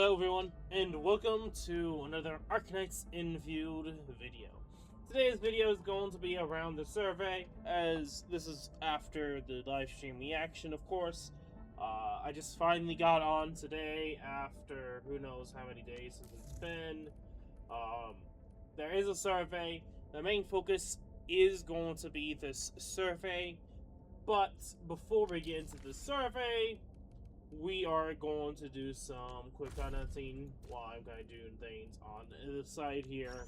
Hello everyone, and welcome to another Arknights Endfield video. Today's video is going to be around the survey, as this is after the live stream reaction, of course. I just finally got on today after who knows how many days since it's been. There is a survey. The main focus is going to be this survey, but before we get into the survey, we are going to do some quick hunting while I'm kind of doing things on the side here.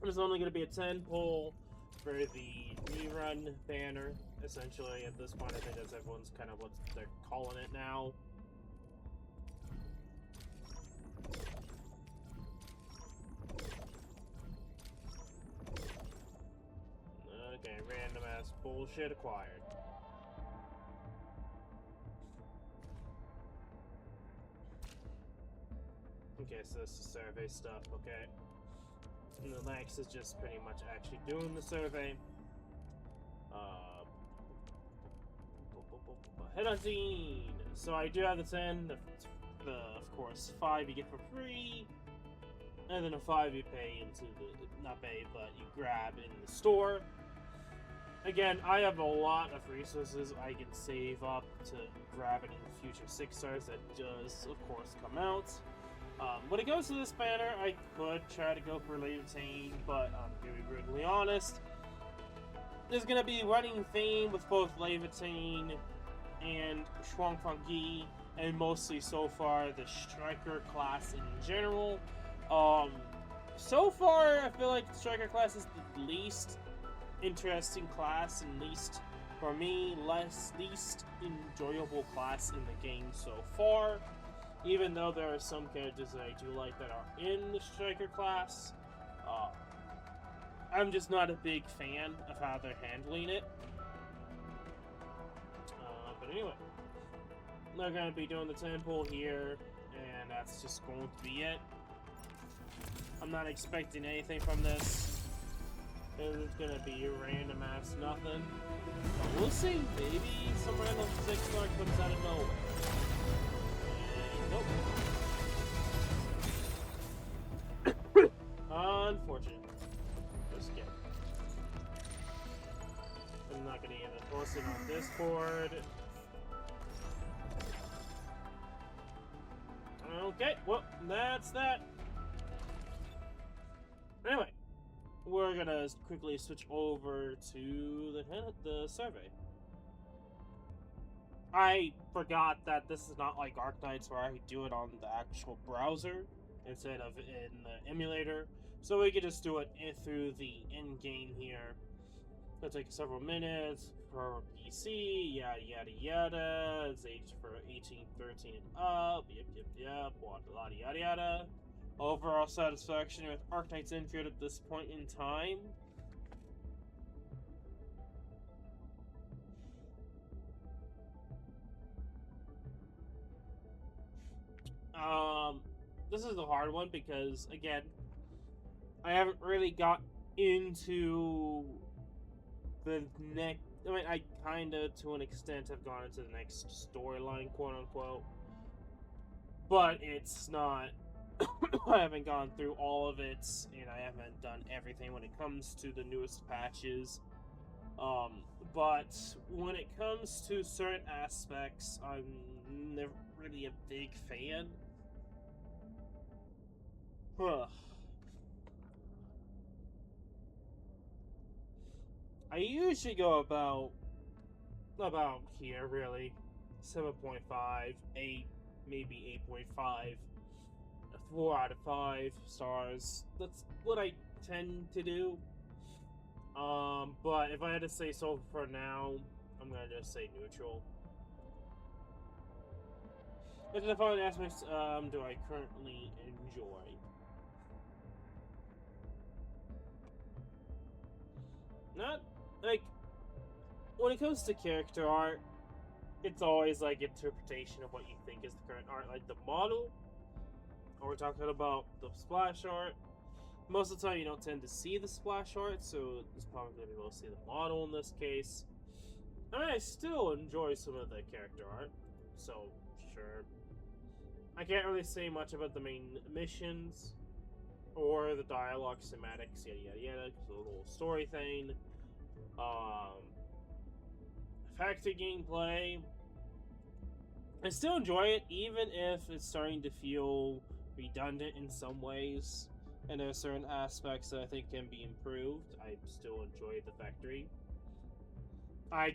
There's only going to be a 10 poll for the rerun banner, essentially. At this point, I think that's everyone's kind of what they're calling it now. Okay, random ass bullshit acquired. Okay, so this is survey stuff, okay. And the next is just pretty much actually doing the survey. Headhunting! So I do have the 10, of course, 5 you get for free, and then a 5 you pay into the, not pay, but you grab in the store. Again, I have a lot of resources I can save up to grab it in the future 6 stars that does, of course, come out. When it comes to this banner, I could try to go for Levitain, but I'm going to be brutally honest. There's going to be a running theme with both Levitain and Shuang Fungi, and mostly so far the Striker class in general. So far, I feel like the Striker class is the least interesting class, and least, for me, least enjoyable class in the game so far. Even though there are some characters that I do like that are in the Striker class, I'm just not a big fan of how they're handling it. But anyway, they're going to be doing the 10 pull here, and that's just going to be it. I'm not expecting anything from this. It's going to be random ass nothing. But we'll see. Maybe some random 6-star comes out of nowhere. Nope. Unfortunate. Just kidding. I'm not gonna even post it on Discord. Okay, well, that's that. Anyway, we're gonna quickly switch over to the survey. I forgot that this is not like Arknights where I do it on the actual browser instead of in the emulator. So we could just do it through the in-game here. It'll take several minutes for PC, yada yada yada. It's aged for 18, 13 and up. Yep. Yada yada yada. Overall satisfaction with Arknights Endfield at this point in time. This is the hard one because, again, I haven't really got into the next. I mean, I kind of, to an extent, have gone into the next storyline, quote unquote. But it's not. I haven't gone through all of it, and I haven't done everything when it comes to the newest patches. But when it comes to certain aspects, I'm never really a big fan. I usually go about here, really. 7.5, 8, maybe 8.5, 4 out of 5 stars. That's what I tend to do. But if I had to say so for now, I'm gonna just say neutral. Which of the following aspects do I currently enjoy? Not, like, when it comes to character art, it's always, like, interpretation of what you think is the current art. Like, the model, or we're talking about the splash art. Most of the time, you don't tend to see the splash art, so it's probably going to be mostly the model in this case. I mean, I still enjoy some of the character art, so, sure. I can't really say much about the main missions or the dialogue, cinematics, yada yada yada, because of the whole story thing. Effective gameplay. I still enjoy it, even if it's starting to feel redundant in some ways, and there are certain aspects that I think can be improved. I still enjoy the factory. I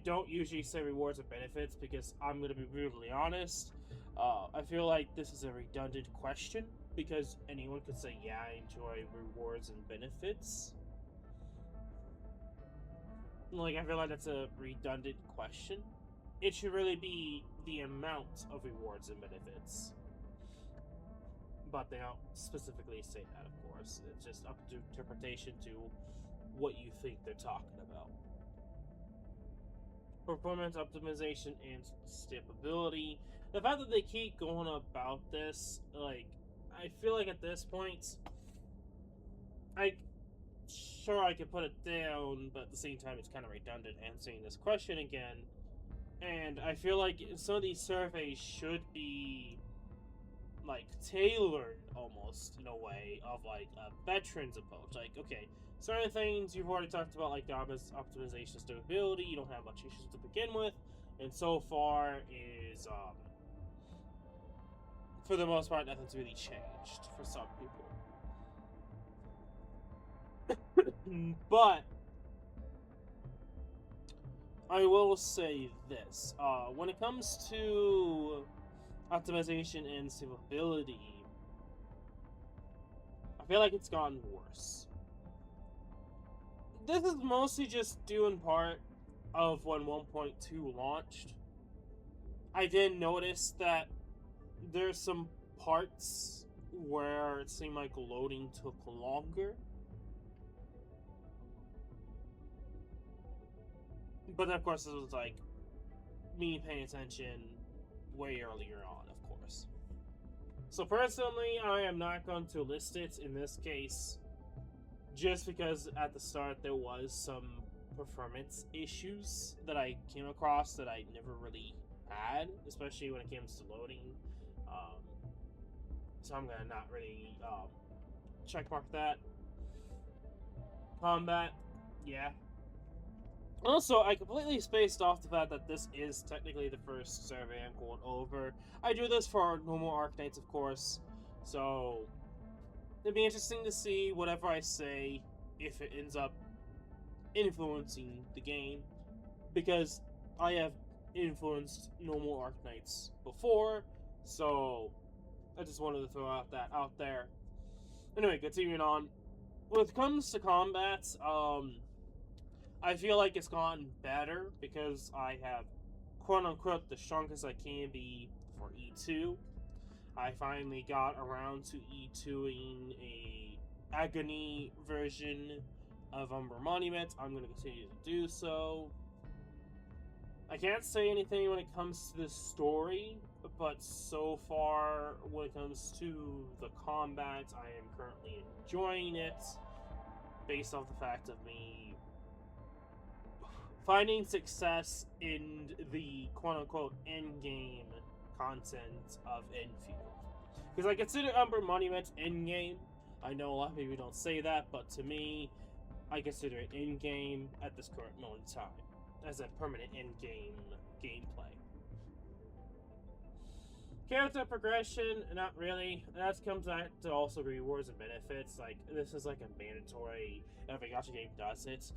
don't usually say rewards or benefits because I'm going to be brutally honest. I feel like this is a redundant question because anyone could say, yeah, I enjoy rewards and benefits. Like, I feel like that's a redundant question. It should really be the amount of rewards and benefits. But they don't specifically say that, of course. It's just up to interpretation to what you think they're talking about. Performance optimization and stability. The fact that they keep going about this, like, I feel like at this point, I could put it down, but at the same time, it's kind of redundant answering this question again. And I feel like some of these surveys should be, like, tailored almost in a way of, like, a veteran's approach. Like, okay, certain things you've already talked about, like the optimization stability, you don't have much issues to begin with, and so far is, for the most part, nothing's really changed for some people. But I will say this, when it comes to optimization and stability, I feel like it's gotten worse. This is mostly just due in part of when 1.2 launched. I did notice that there's some parts where it seemed like loading took longer. But of course, this was like me paying attention way earlier on, of course. So personally, I am not going to list it in this case, just because at the start there was some performance issues that I came across that I never really had, especially when it comes to loading. So I'm gonna not really checkmark that. Combat, yeah. Also, I completely spaced off the fact that this is technically the first survey I'm going over. I do this for our normal Arknights, of course, so it'd be interesting to see whatever I say, if it ends up influencing the game, because I have influenced normal Arknights before, so I just wanted to throw that out there. Anyway, continuing on. When it comes to combat, I feel like it's gotten better because I have, quote-unquote, the strongest I can be for E2. I finally got around to E2ing a Agony version of Umber Monument. I'm going to continue to do so. I can't say anything when it comes to the story, but so far, when it comes to the combat, I am currently enjoying it, based off the fact of me finding success in the quote-unquote endgame content of Endfield. Because I consider Umber Monument endgame. I know a lot of people don't say that, but to me, I consider it endgame at this current moment in time, as a permanent endgame gameplay. Character progression, not really. That comes back to also rewards and benefits. Like, this is like a mandatory, every gacha game does it.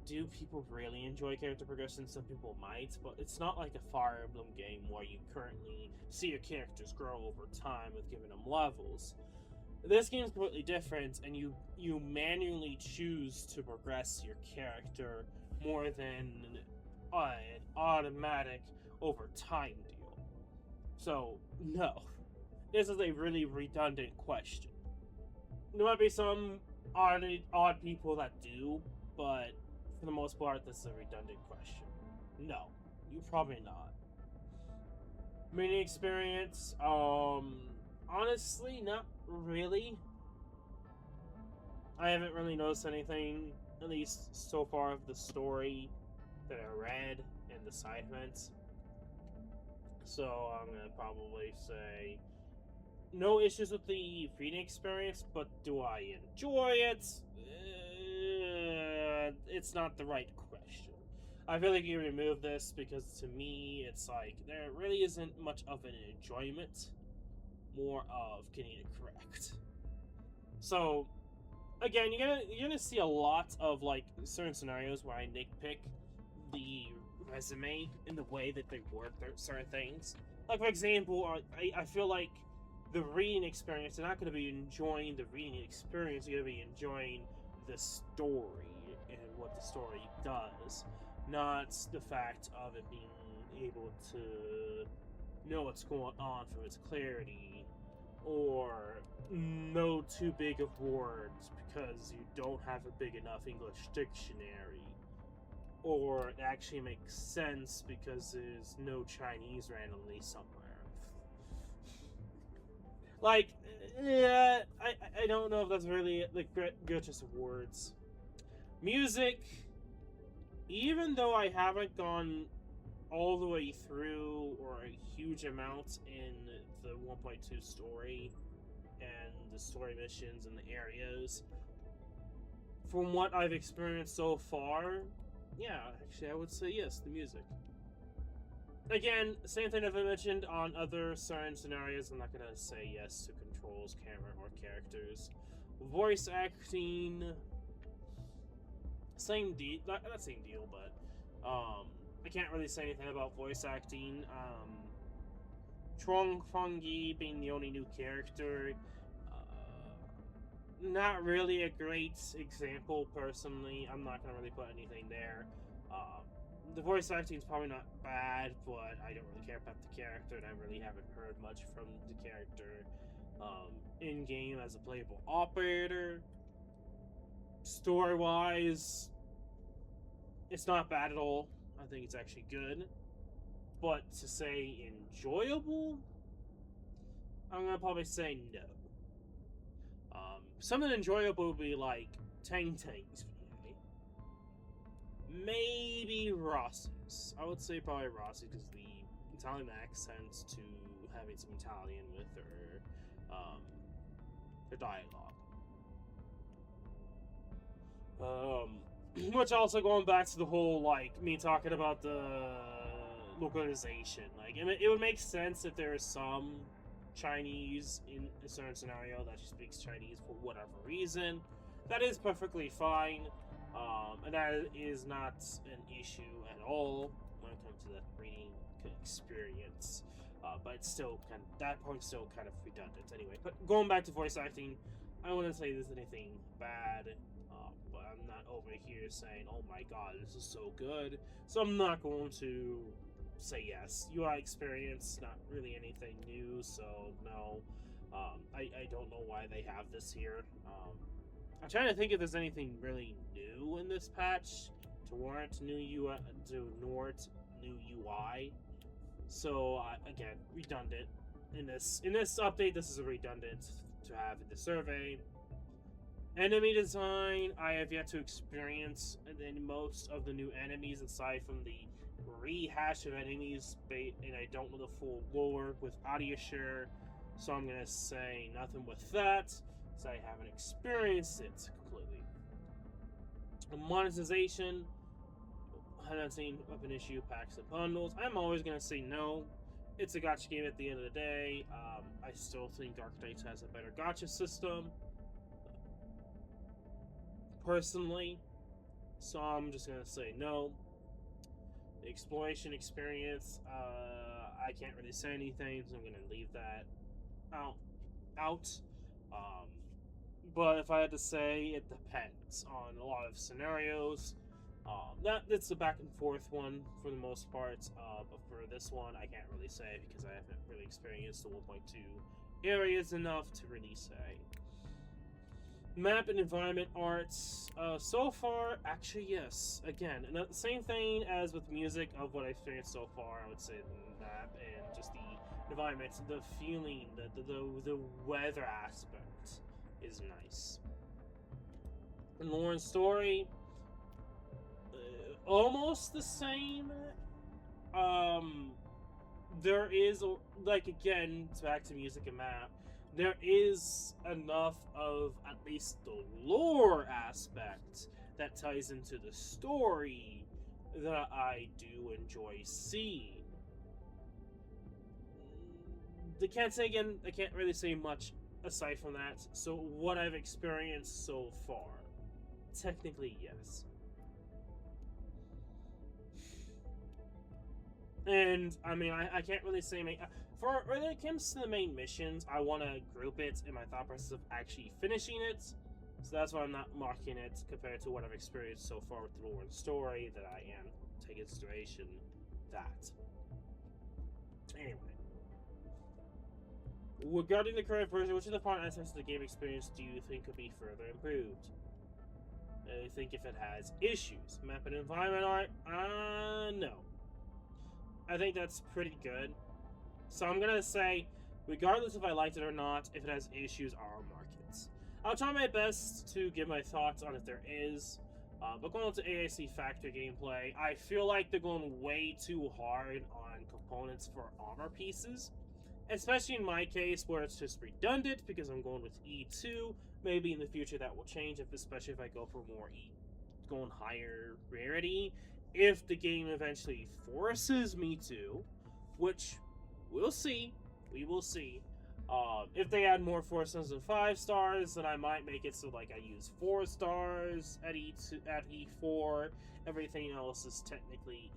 Do people really enjoy character progression? Some people might, but it's not like a Fire Emblem game where you currently see your characters grow over time with giving them levels. This game is completely different, and you manually choose to progress your character more than an automatic over time deal. So, no. This is a really redundant question. There might be some odd people that do, but for the most part, this is a redundant question. No, you probably not. Mini experience, honestly, not really. I haven't really noticed anything, at least so far, of the story that I read and the side events. So I'm gonna probably say no issues with the reading experience, but do I enjoy it? It's not the right question. I feel like you remove this because to me, it's like there really isn't much of an enjoyment, more of getting it correct. So again, you're gonna see a lot of like certain scenarios where I nitpick the resume in the way that they word certain things. Like for example, I feel like the reading experience, you're not going to be enjoying the reading experience. You're going to be enjoying the story and what the story does, not the fact of it being able to know what's going on for its clarity, or know too big of words because you don't have a big enough English dictionary, or it actually makes sense because there's no Chinese randomly somewhere. Like, yeah, I don't know if that's really like good just words. Music, even though I haven't gone all the way through or a huge amount in the 1.2 story and the story missions and the areas, from what I've experienced so far, yeah, actually I would say yes, the music. Again, same thing I've mentioned on other certain scenarios. I'm not gonna say yes to controls, camera, or characters. Voice acting, same deal. Not same deal, but I can't really say anything about voice acting. Trong Fungi being the only new character, not really a great example personally. I'm not gonna really put anything there. The voice acting is probably not bad, but I don't really care about the character, and I really haven't heard much from the character in game as a playable operator. Story wise, it's not bad at all. I think it's actually good. But to say enjoyable, I'm gonna probably say no. Something enjoyable would be like Tang Tang's VA. Maybe Rossi's. I would say probably Rossi because the Italian accent to having some Italian with her dialogue. Which also going back to the whole like me talking about the localization. Like it would make sense if there is some Chinese in a certain scenario that she speaks Chinese for whatever reason. That is perfectly fine, and that is not an issue at all when it comes to that reading experience. But it's still that part's still kind of redundant anyway. But going back to voice acting, I wouldn't say there's anything bad, but I'm not over here saying, "Oh my god, this is so good." So I'm not going to say yes. UI experience, not really anything new, so no. I don't know why they have this here. I'm trying to think if there's anything really new in this patch to warrant new UI, new UI. So again, redundant. In this update, this is redundant to have in the survey. Enemy design, I have yet to experience in most of the new enemies aside from the rehash of enemies, and I don't know the full lore with Adiashare, so I'm gonna say nothing with that, because I haven't experienced it completely. Monetization, haven't seen weapon issue packs and bundles. I'm always gonna say no. It's a gacha game at the end of the day. I still think Arknights has a better gacha system, personally, so I'm just gonna say no. The exploration experience, I can't really say anything, so I'm gonna leave that out. But if I had to say, it depends on a lot of scenarios. It's a back and forth one for the most part, but for this one, I can't really say because I haven't really experienced the 1.2 areas enough to really say. Map and environment arts, so far, actually, yes. Again, same thing as with music of what I've experienced so far. I would say the map and just the environment, the feeling, the weather aspect is nice. And Lauren's story, almost the same. there is, like, again, back to music and map, there is enough of at least the lore aspect that ties into the story that I do enjoy seeing. I can't really say much aside from that. So what I've experienced so far, technically yes. And I mean, I can't really say for when it comes to the main missions, I want to group it in my thought process of actually finishing it. So that's why I'm not marking it compared to what I've experienced so far with the lore and story. That I am taking consideration that. Anyway. Regarding the current version, which of the font aspects of the game experience do you think could be further improved? I think if it has issues. Map and environment art? No. I think that's pretty good. So I'm gonna say, regardless if I liked it or not, if it has issues, I'll mark it. I'll try my best to give my thoughts on if there is. But going into AIC Factory gameplay, I feel like they're going way too hard on components for armor pieces. Especially in my case, where it's just redundant, because I'm going with E2. Maybe in the future that will change, especially if I go for more going higher rarity. If the game eventually forces me to, which we'll see, we will see. If they add more 4 stars and 5 stars, then I might make it so like I use 4 stars at E4. Everything else is technically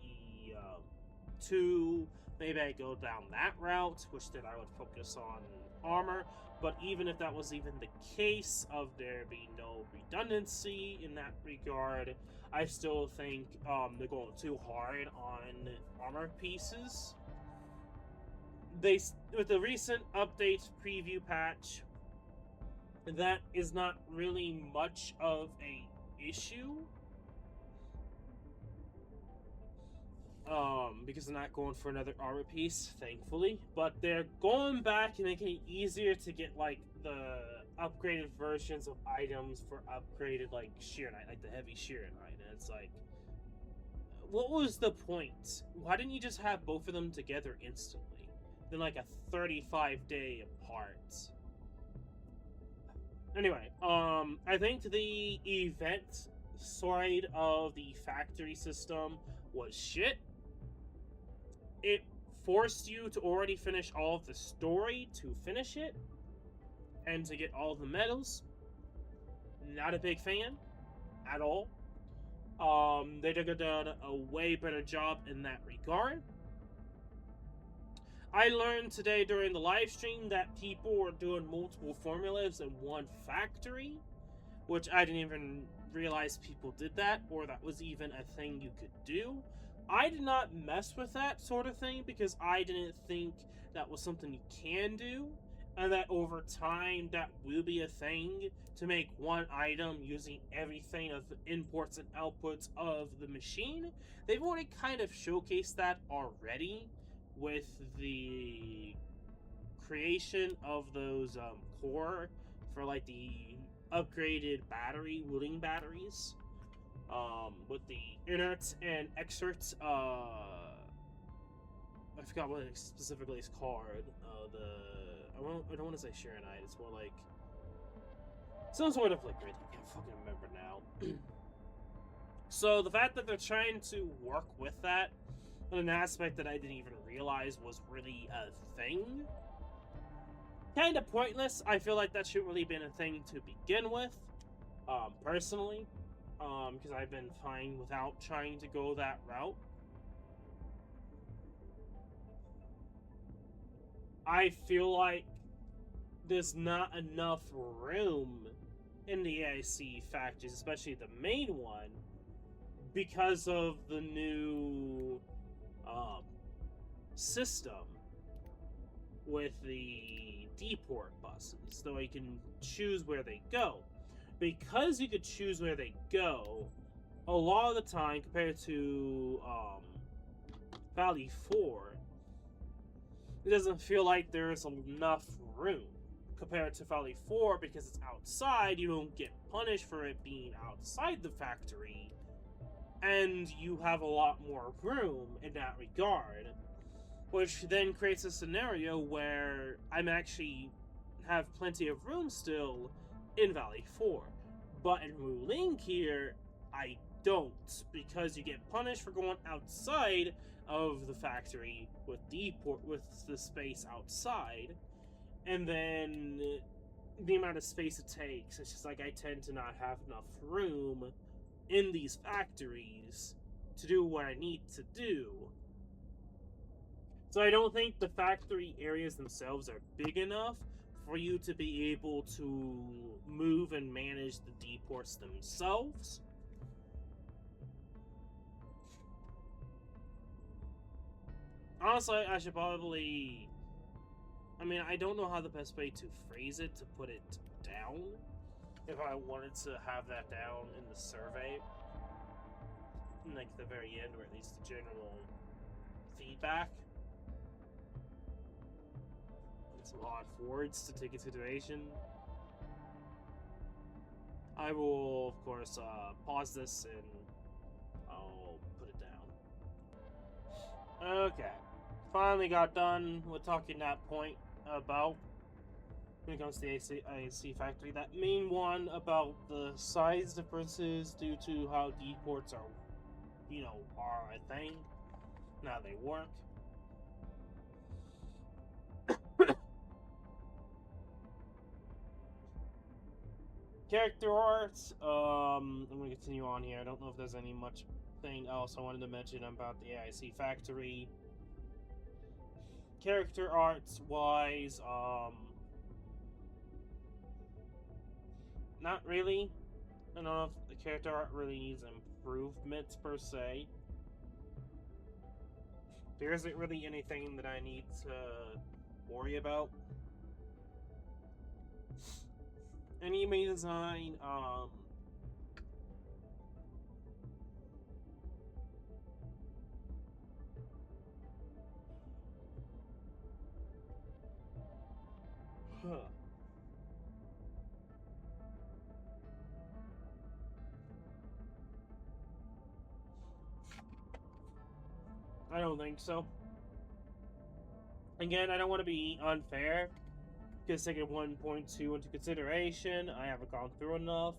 E2. Maybe I go down that route, which then I would focus on armor. But even if that was even the case of there being no redundancy in that regard, I still think they're going too hard on armor pieces. With the recent update preview patch, that is not really much of a issue. Because they're not going for another armor piece, thankfully. But they're going back and making it easier to get, like, the upgraded versions of items for upgraded, like, Sheer Knight, like the heavy Sheer Knight. And it's like, what was the point? Why didn't you just have both of them together instantly? Then, like, a 35-day apart. Anyway, I think the event side of the factory system was shit. It forced you to already finish all of the story to finish it, and to get all the medals. Not a big fan at all. They could have done a way better job in that regard. I learned today during the live stream that people were doing multiple formulas in one factory, which I didn't even realize people did that, or that was even a thing you could do. I did not mess with that sort of thing because I didn't think that was something you can do, and that over time that will be a thing to make one item using everything of the imports and outputs of the machine. They've already kind of showcased that already with the creation of those core for like the upgraded wooden batteries. With the inerts and excerpts, I forgot what it specifically is called. I don't want to say Sharonite. It's more like some sort of liquid. I can't fucking remember now. So the fact that they're trying to work with that, on an aspect that I didn't even realize was really a thing, kind of pointless. I feel like that shouldn't really been a thing to begin with, personally. Because I've been fine without trying to go that route. I feel like there's not enough room in the AIC factories, especially the main one, because of the new system with the deport buses, so you can choose where they go. Because you could choose where they go, a lot of the time, compared to Valley 4, it doesn't feel like there's enough room. Compared to Valley 4, because it's outside, you don't get punished for it being outside the factory, and you have a lot more room in that regard. which then creates a scenario where I'm actually have plenty of room still in Valley 4. But in Muling here, I don't, because you get punished for going outside of the factory with the space outside, and then the amount of space it takes. It's just like I tend to not have enough room in these factories to do what I need to do. So I don't think the factory areas themselves are big enough for you to be able to move and manage the deports themselves. Honestly, I should probably... I mean, I don't know how the best way to phrase it to put it down. If I wanted to have that down in the survey. Like the very end, or at least the general feedback. Some odd words to take into consideration. I will, of course, pause this and I'll put it down. Okay. Finally got done with talking that point about, when it comes to the AC factory, that main one about the size differences due to how deports are, are a thing. Now they work. Character art, I'm going to continue on here. I don't know if there's any much thing else I wanted to mention about the AIC factory. Character arts wise, not really. I don't know if the character art really needs improvements per se. There isn't really anything that I need to worry about. Anime design, huh. I don't think so. Again, I don't want to be unfair, because taking 1.2 into consideration, I haven't gone through enough.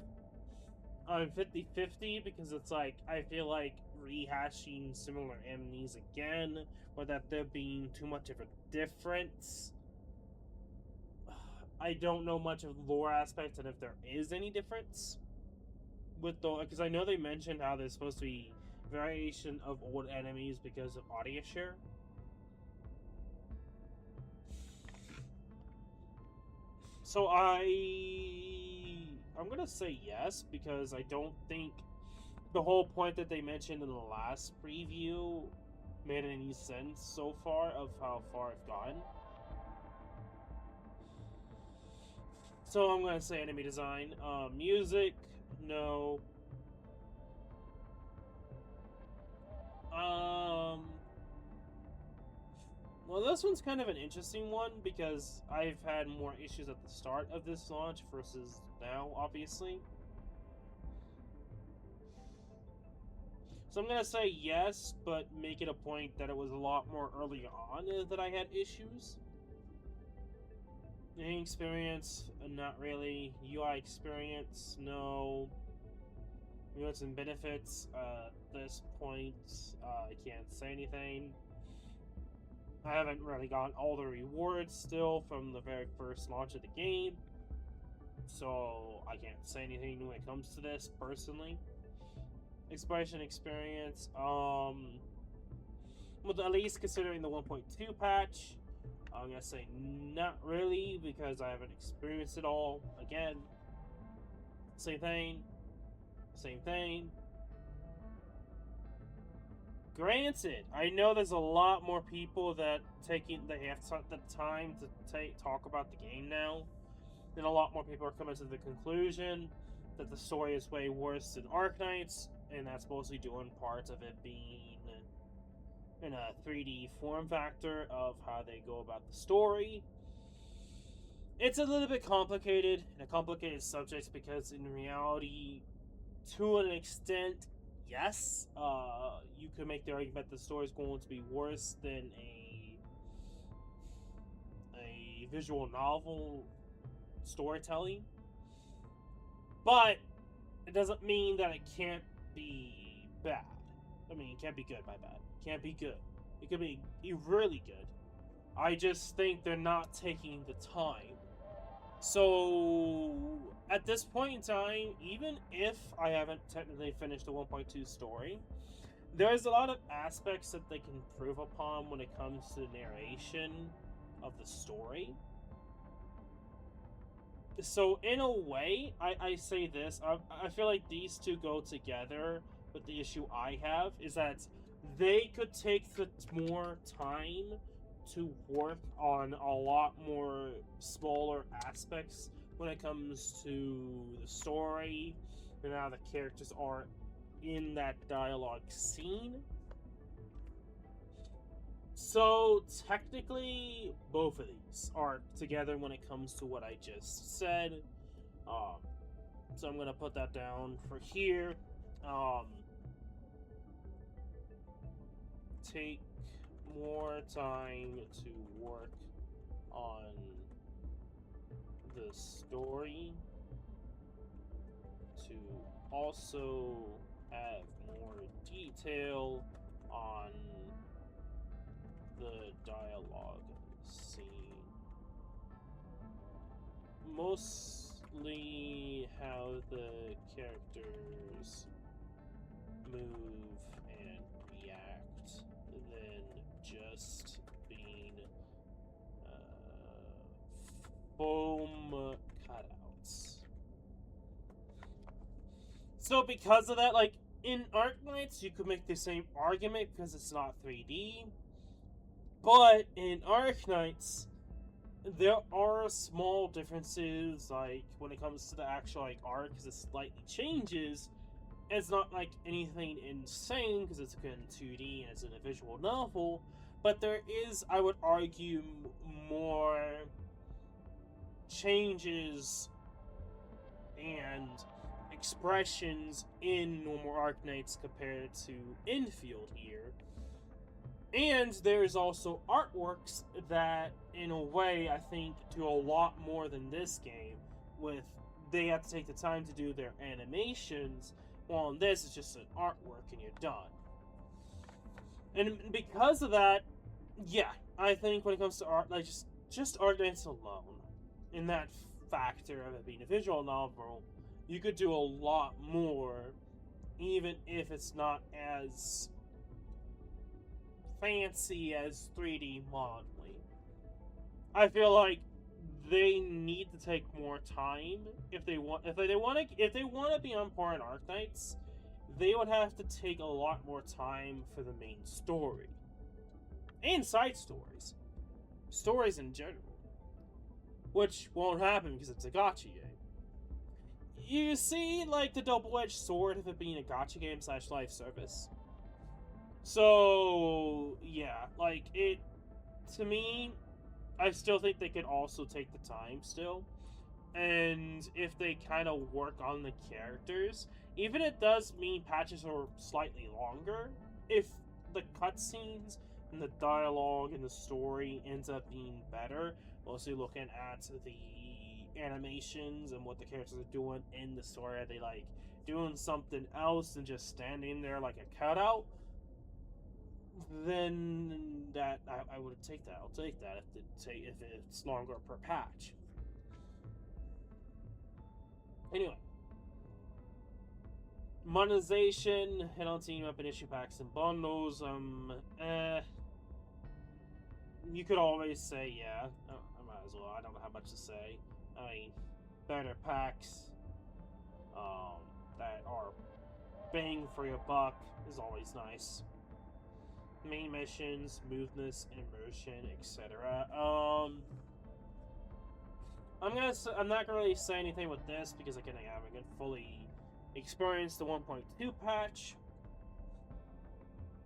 I'm 50-50 because it's like, I feel like rehashing similar enemies again, without there being too much of a difference. I don't know much of the lore aspects and if there is any difference with the, because I know they mentioned how there's supposed to be variation of old enemies because of audio share. So I'm gonna say yes, because I don't think the whole point that they mentioned in the last preview made any sense so far of how far I've gotten. So I'm gonna say enemy design. Music, no. Well, this one's kind of an interesting one because I've had more issues at the start of this launch versus now, obviously. So I'm gonna say yes, but make it a point that it was a lot more early on that I had issues. Any experience? Not really. UI experience? No. What's and benefits? At this point, I can't say anything. I haven't really gotten all the rewards still from the very first launch of the game, so I can't say anything when it comes to this personally. Exploration experience, well, at least considering the 1.2 patch, I'm gonna say not really, because I haven't experienced it all. Again, same thing. Granted, I know there's a lot more people that have the time to talk about the game now, and a lot more people are coming to the conclusion that the story is way worse than Arknights, and that's mostly due in part of it being in a 3D form factor of how they go about the story. It's a little bit complicated, and a complicated subject, because in reality, to an extent, yes, you could make the argument the story is going to be worse than a visual novel storytelling, but it doesn't mean that it can't be bad. I mean, it can't be good, my bad. It can't be good. It could be really good. I just think they're not taking the time. So, at this point in time, even if I haven't technically finished the 1.2 story, there's a lot of aspects that they can improve upon when it comes to the narration of the story. So, in a way, I say this, I feel like these two go together, but the issue I have is that they could take the more time to work on a lot more smaller aspects when it comes to the story and how the characters are in that dialogue scene. So technically, both of these are together when it comes to what I just said. So I'm gonna put that down for here. Take more time to work on the story, to also have more detail on the dialogue scene. Mostly how the characters move and react than just being foam cutouts. So because of that, like, in Arknights, you could make the same argument because it's not 3D. But in Arknights, there are small differences, like, when it comes to the actual, like, art, because it slightly changes. It's not, like, anything insane, because it's again 2D and it's in a visual novel. But there is, I would argue, more changes and expressions in normal Arknights compared to Endfield here. And there's also artworks that, in a way, I think do a lot more than this game. With they have to take the time to do their animations, while in this it's just an artwork and you're done. And because of that, yeah, I think when it comes to art, like just Arknights alone, in that factor of it being a visual novel, you could do a lot more, even if it's not as fancy as 3D modeling. I feel like they need to take more time if they want to be on par in Arknights. They would have to take a lot more time for the main story and side stories in general, which won't happen because it's a gacha game. You see, like, the double-edged sword of it being a gacha game / live service. So, yeah, like, it, to me, I still think they could also take the time still. And if they kind of work on the characters, even it does mean patches are slightly longer, if the cutscenes and the dialogue and the story ends up being better, mostly looking at the animations and what the characters are doing in the story. Are they, like, doing something else than just standing there like a cutout? Then that I would take that. I'll take that if it's longer per patch. Anyway, monetization. I don't team up in issue packs and bundles. You could always say yeah. I might as well. I don't know how much to say. I mean, better packs. That are bang for your buck is always nice. Main missions, smoothness, immersion, etc. I'm not gonna really say anything with this because again I haven't fully experienced the 1.2 patch,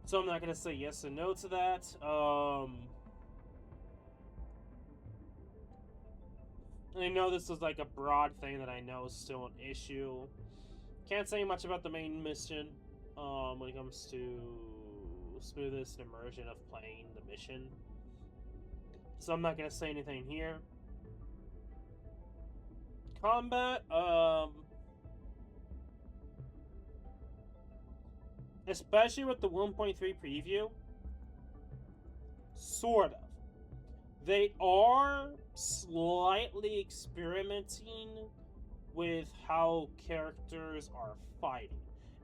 so I'm not gonna say yes or no to that. I know this is like a broad thing that I know is still an issue. Can't say much about the main mission when it comes to smoothness and immersion of playing the mission. So I'm not going to say anything here. combat, especially with the 1.3 preview, sort of. They are slightly experimenting with how characters are fighting.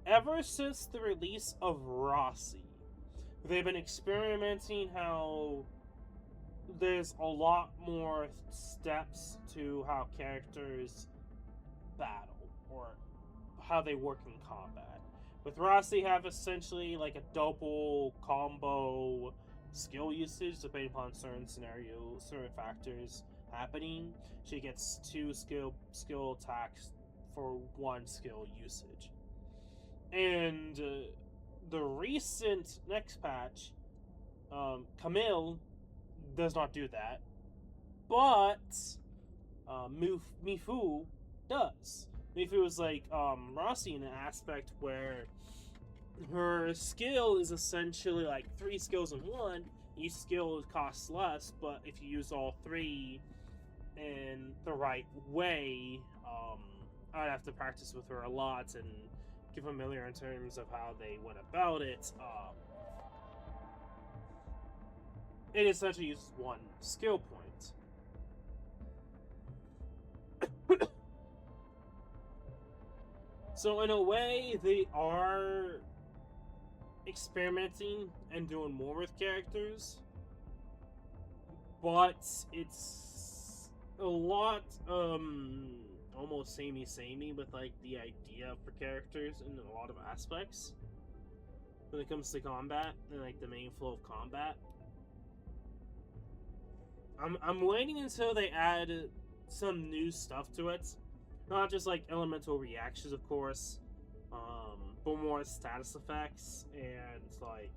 Ever since the release of Rossi, they've been experimenting how there's a lot more steps to how characters battle or how they work in combat. With Rossi, have essentially like a double combo skill usage depending upon certain scenarios, certain factors happening. She gets 2 skill attacks for 1 skill usage. And the recent next patch, Camille does not do that, but Mifu does. Mifu is like Rossi in an aspect where her skill is essentially like 3 skills in one. Each skill costs less, but if you use all 3 in the right way, I'd have to practice with her a lot and get familiar in terms of how they went about it. It essentially uses 1 skill point. So in a way, they are experimenting and doing more with characters, but it's a lot almost samey with like the idea for characters in a lot of aspects when it comes to combat and like the main flow of combat. I'm waiting until they add some new stuff to it. Not just like elemental reactions, of course, but more status effects, and like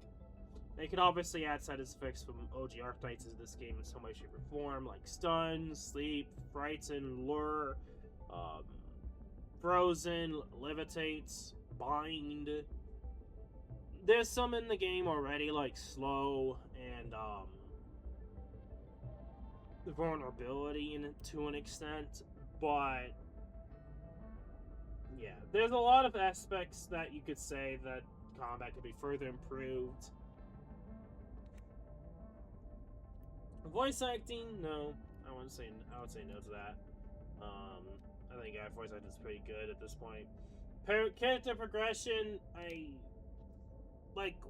they can obviously add status effects from OG Arknights into this game in some way, shape, or form, like stun, sleep, frighten, lure, frozen, levitate, bind. There's some in the game already, like slow and vulnerability to an extent, but yeah, there's a lot of aspects that you could say that combat could be further improved. Voice acting, no, I would say no to that. I think voice acting is pretty good at this point. Character progression,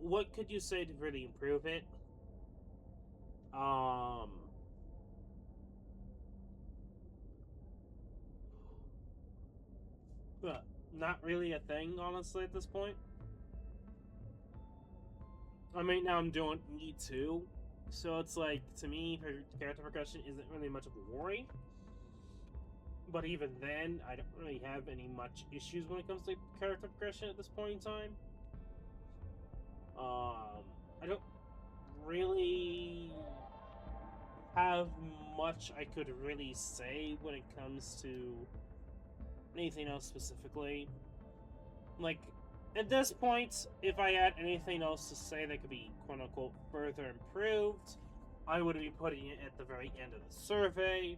what could you say to really improve it? Not really a thing, honestly, at this point. I mean, now I'm doing E2, so it's like, to me, character progression isn't really much of a worry. But even then, I don't really have any much issues when it comes to character progression at this point in time. I don't really have much I could really say when it comes to anything else specifically. Like, at this point, if I had anything else to say that could be quote-unquote further improved, I would be putting it at the very end of the survey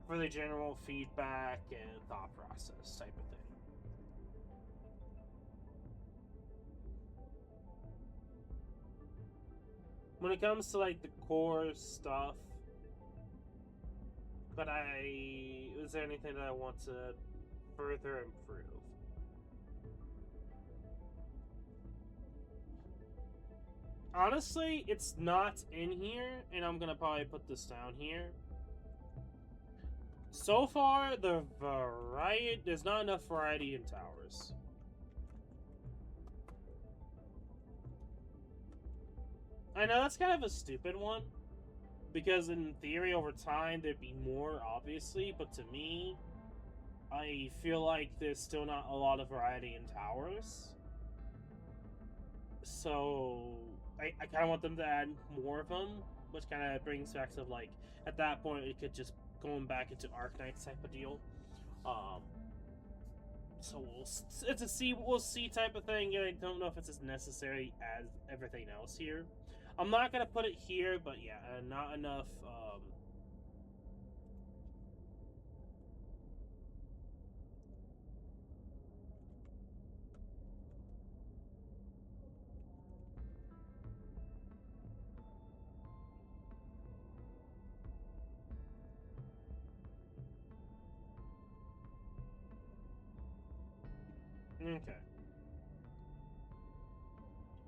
for the general feedback and thought process type of thing. When it comes to like the core stuff, is there anything that I want to further improve? Honestly, it's not in here, and I'm gonna probably put this down here. So far, there's not enough variety in towers. I know that's kind of a stupid one, because in theory, over time, there'd be more, obviously, but to me, I feel like there's still not a lot of variety in towers. So, I kind of want them to add more of them, which kind of brings back to, like, at that point, it could just going back into Arknights type of deal. So we'll see type of thing, and I don't know if it's as necessary as everything else here. I'm not gonna put it here, but yeah, not enough Okay.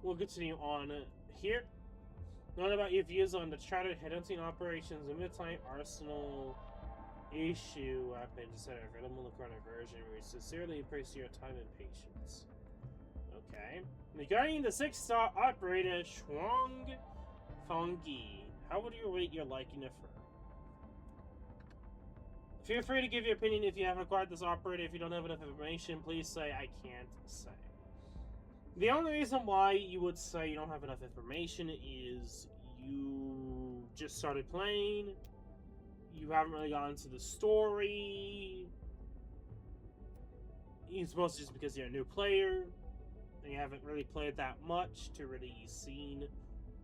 We'll continue on here. Not about your views on the chartered headhunting operations in mid-time arsenal issue weapons, etc. Available in the current version. We sincerely appreciate your time and patience. Okay. Regarding the 6-star operator Shuang Fengyi, how would you rate your liking of her? Feel free to give your opinion if you haven't acquired this operator. If you don't have enough information, please say I can't say. The only reason why you would say you don't have enough information is you just started playing, you haven't really gotten into the story, it's mostly just because you're a new player, and you haven't really played that much to really seen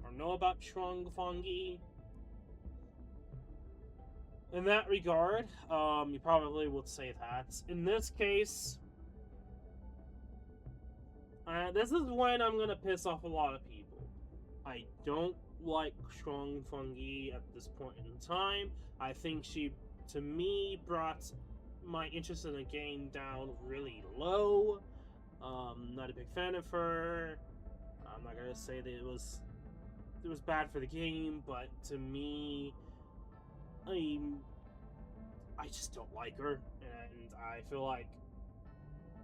or know about Shuang Fengyi. In that regard, you probably would say that. In this case, this is when I'm gonna piss off a lot of people. I don't like Shuang Fengyi at this point in time. I think she, to me, brought my interest in the game down really low. Not a big fan of her. I'm not gonna say that it was bad for the game, but to me, I just don't like her, and I feel like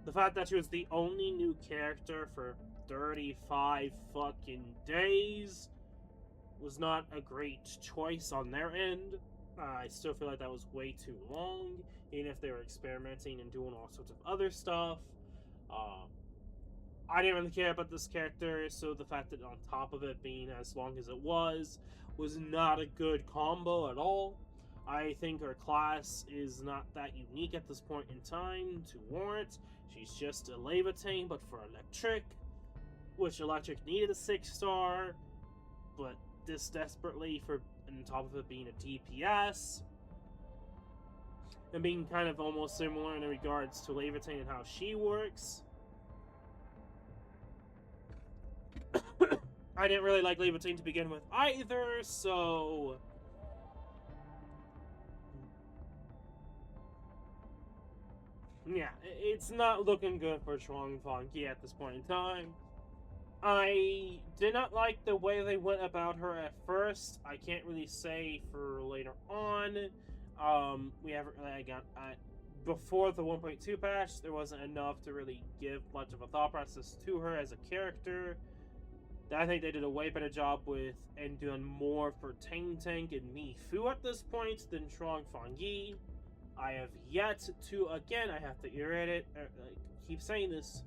the fact that she was the only new character for 35 fucking days was not a great choice on their end. I still feel like that was way too long, even if they were experimenting and doing all sorts of other stuff. I didn't really care about this character, so the fact that on top of it being as long as it was not a good combo at all. I think her class is not that unique at this point in time to warrant. She's just a Levitain, but for electric, which electric needed a 6-star, but this desperately for, on top of it being a DPS, and being kind of almost similar in regards to Levitain and how she works. I didn't really like Levitain to begin with either, so yeah, it's not looking good for Shuang Fengyi at this point in time. I did not like the way they went about her at first. I can't really say for later on. We haven't really got before the 1.2 patch, there wasn't enough to really give much of a thought process to her as a character. I think they did a way better job with and doing more for Tang Tank and Mi Fu at this point than Shuang Fengyi. I have yet to, again, I have to iterate it, keep saying this,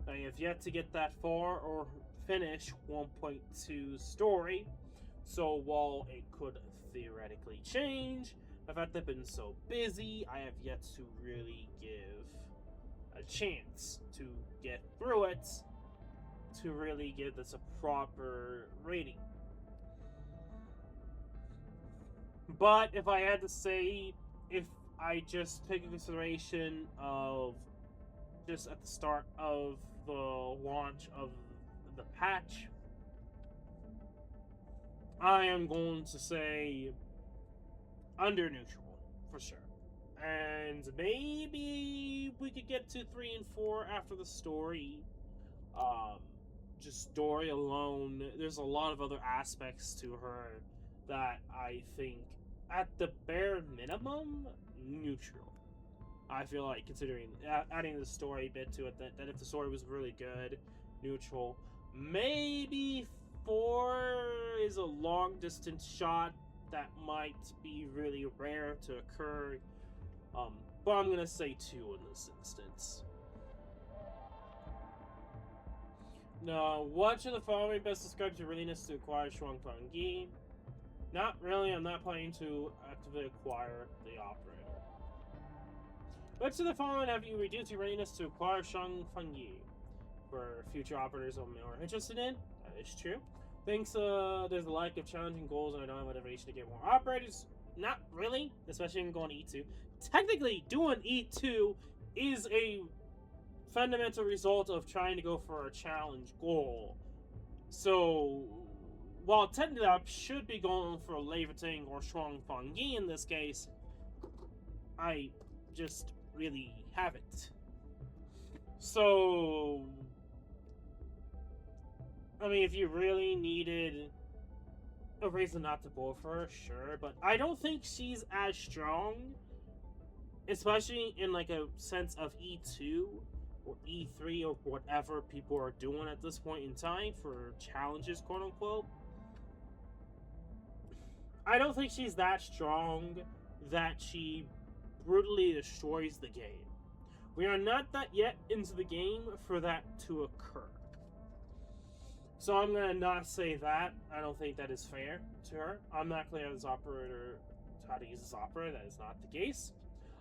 I have yet to get that far or finish 1.2 story. So while it could theoretically change, the fact that I've been so busy, I have yet to really give a chance to get through it, to really give this a proper rating. But if I had to say, if I just take into consideration of just at the start of the launch of the patch, I am going to say under neutral for sure. And maybe we could get to 3 and 4 after the story. Just story alone, there's a lot of other aspects to her that I think, at the bare minimum, neutral. I feel like, considering adding the story bit to it, that if the story was really good, neutral. Maybe 4 is a long distance shot that might be really rare to occur. But I'm gonna say 2 in this instance. Now, what of the following best describes your readiness to acquire Shuang Fengyi? Not really, I'm not planning to actively acquire the operator. Which of the following have you reduced your readiness to acquire Shuang Fengyi? For future operators I'm more interested in? That is true. Thinks there's a lack of challenging goals and I don't have motivation to get more operators? Not really, especially in going E2. Technically, doing E2 is a fundamental result of trying to go for a challenge goal. So, while technically I should be going for Levitain or Shuang Fengyi in this case, I just really haven't. So, I mean, if you really needed a reason not to vote for her, sure, but I don't think she's as strong, especially in like a sense of E2 or E3 or whatever people are doing at this point in time for challenges, quote unquote. I don't think she's that strong that she brutally destroys the game. We are not that yet into the game for that to occur. So I'm gonna not say that. I don't think that is fair to her. I'm not clear as operator how to use this operator. That is not the case.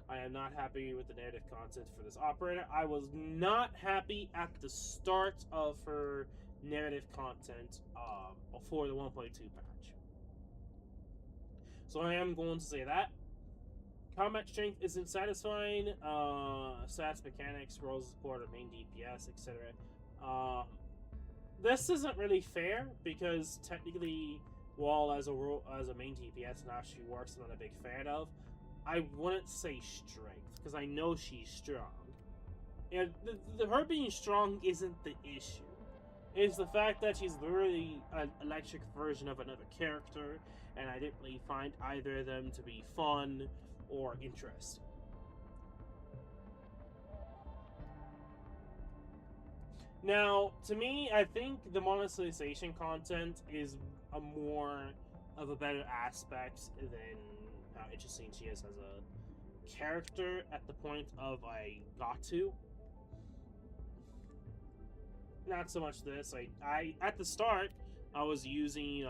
I am not happy with the narrative content for this operator. I was not happy at the start of her narrative content for the 1.2 patch. So I am going to say that. Combat strength isn't satisfying. Stats, mechanics, rolls support, or main DPS, etc. This isn't really fair because technically, while as a main DPS now she works, I'm not a big fan of. I wouldn't say strength because I know she's strong. And her being strong isn't the issue. It's the fact that she's literally an electric version of another character, and I didn't really find either of them to be fun or interesting. Now, to me, I think the monetization content is a more of a better aspect than how interesting she is as a character at the point of I got to. Not so much this. I at the start I was using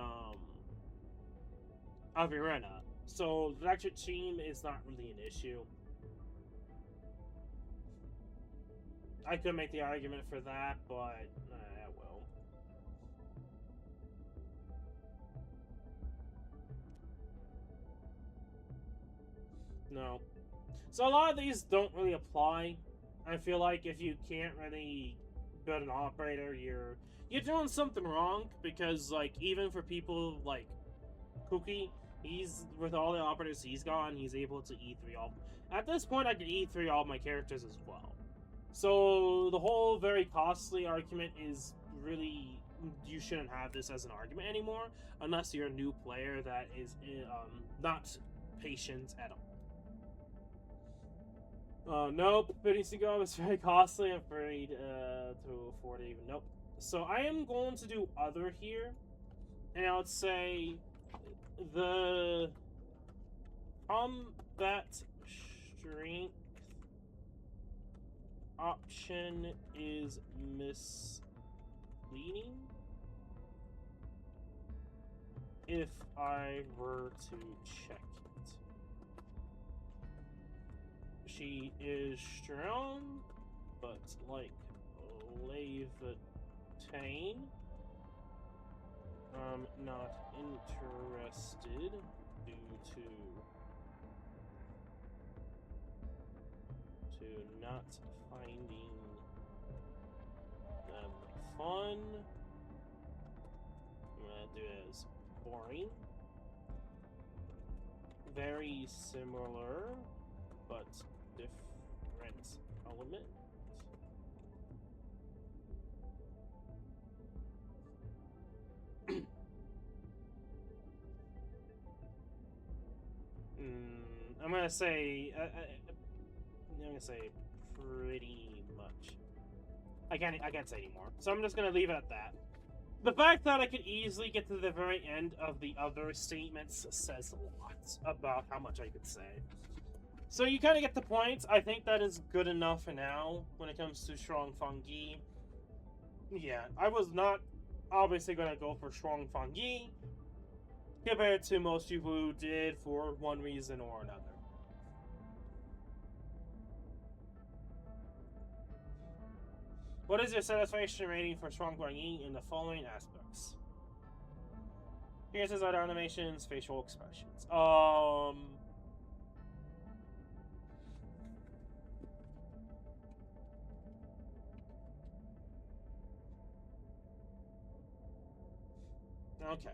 Avirena, so the electric team is not really an issue. I could make the argument for that, but I will. No. So a lot of these don't really apply. I feel like if you can't really build an operator, you're doing something wrong, because like even for people like Cookie, he's with all the operators he's got, he's able to E3 all. At this point, I can E3 all my characters as well. So the whole very costly argument is really, you shouldn't have this as an argument anymore, unless you're a new player that is not patient at all. Nope, bidding to go is very costly. I'm afraid to afford it even. Nope. So I am going to do other here, and I would say the combat strength option is misleading if I were to check it. She is strong, but like Levitain, I'm not interested due to not finding them fun. I'm gonna do it as boring. Very similar, but different element. I'm gonna say pretty much. I can't say anymore. So I'm just gonna leave it at that. The fact that I could easily get to the very end of the other statements says a lot about how much I could say. So you kind of get the point. I think that is good enough for now when it comes to Strong Fungi. Yeah, I was not obviously going to go for Strong Fungi compared to most people who did for one reason or another. What is your satisfaction rating for Strong Fungi in the following aspects? Here's his other animations, facial expressions. Okay.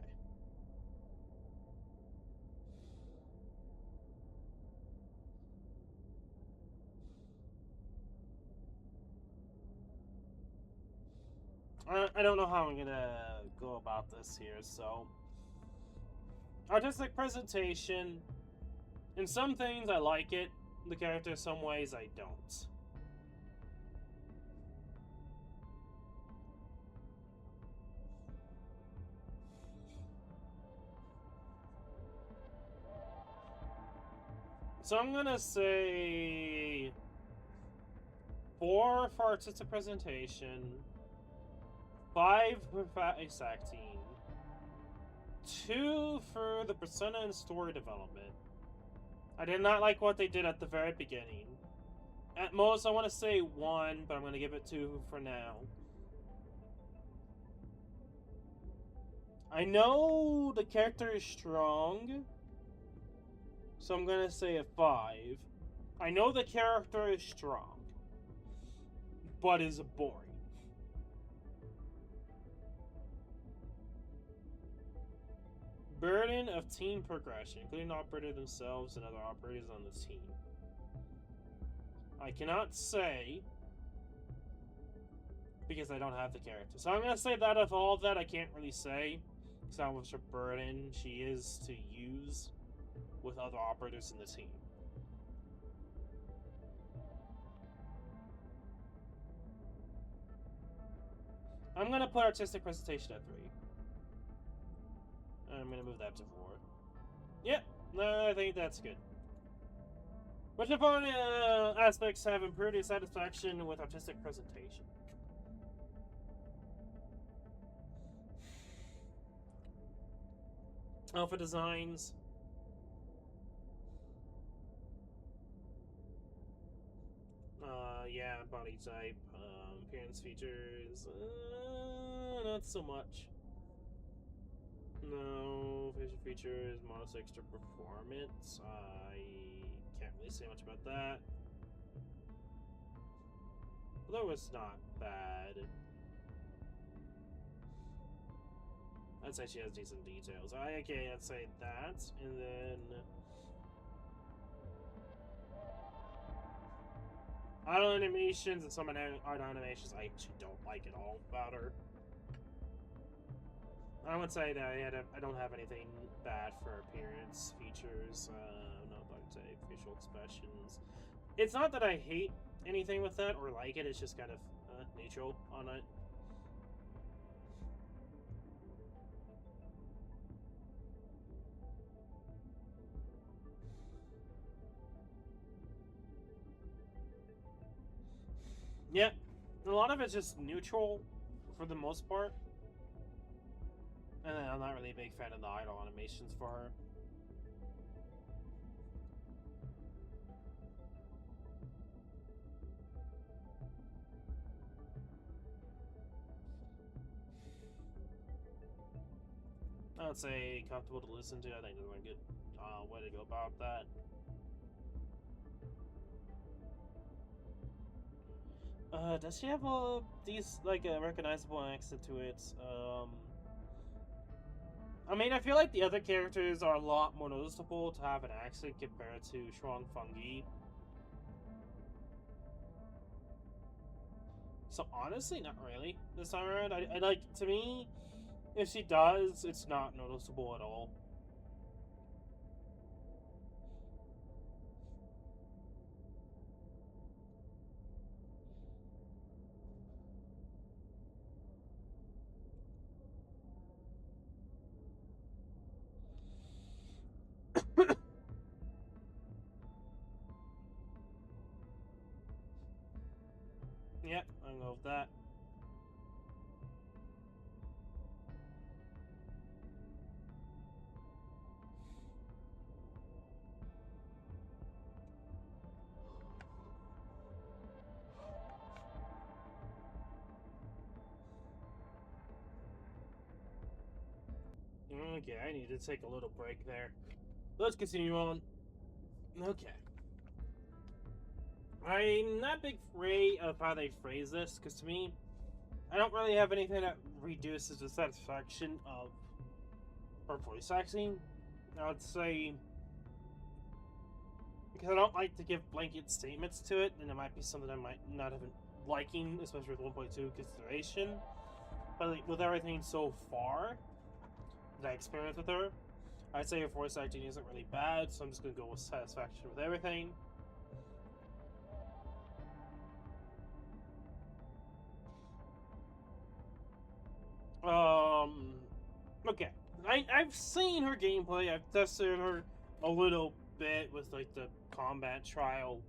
I don't know how I'm gonna go about this here, so... Artistic presentation. In some things, I like it. The character, some ways, I don't. So I'm gonna say 4 for artistic presentation, 5 for face acting, 2 for the persona and story development. I did not like what they did at the very beginning. At most, I want to say 1, but I'm going to give it 2 for now. I know the character is strong, so I'm going to say a 5. I know the character is strong, but is boring. Burden of team progression, including the operator themselves and other operators on the team. I cannot say, because I don't have the character. So I'm going to say that of all of that, I can't really say, because how much a burden she is to use with other operators in the team. I'm going to put artistic presentation at 3. I'm going to move that to 4. Yep, no, I think that's good. Which upon aspects have improved your satisfaction with artistic presentation? Alpha designs. Yeah, body type, appearance features, not so much. No, facial features, modest extra performance. I can't really say much about that. Although it's not bad. I'd say she has decent details. Okay, I'd say that, and then idle animations and some art animations I actually don't like at all about her. I would say that I don't have anything bad for appearance, features, no body type, facial expressions. It's not that I hate anything with that or like it, it's just kind of neutral on it. Yeah, a lot of it's just neutral for the most part. And I'm not really a big fan of the idle animations for her. I would say comfortable to listen to. I think there's a good way to go about that. Does she have a recognizable accent to it? I mean, I feel like the other characters are a lot more noticeable to have an accent compared to Shuang Fengyi. So honestly, not really this time around. I like, to me, if she does, it's not noticeable at all. Yep, I'll go with that. Okay, I need to take a little break there. Let's continue on. Okay. I'm not a big afraid of how they phrase this, because to me, I don't really have anything that reduces the satisfaction of her voice acting. I would say, because I don't like to give blanket statements to it, and it might be something I might not have been liking, especially with 1.2 consideration. But like, with everything so far that I experienced with her, I'd say her voice acting isn't really bad, so I'm just gonna go with satisfaction with everything. Okay. I've seen her gameplay. I've tested her a little bit with like the combat trial.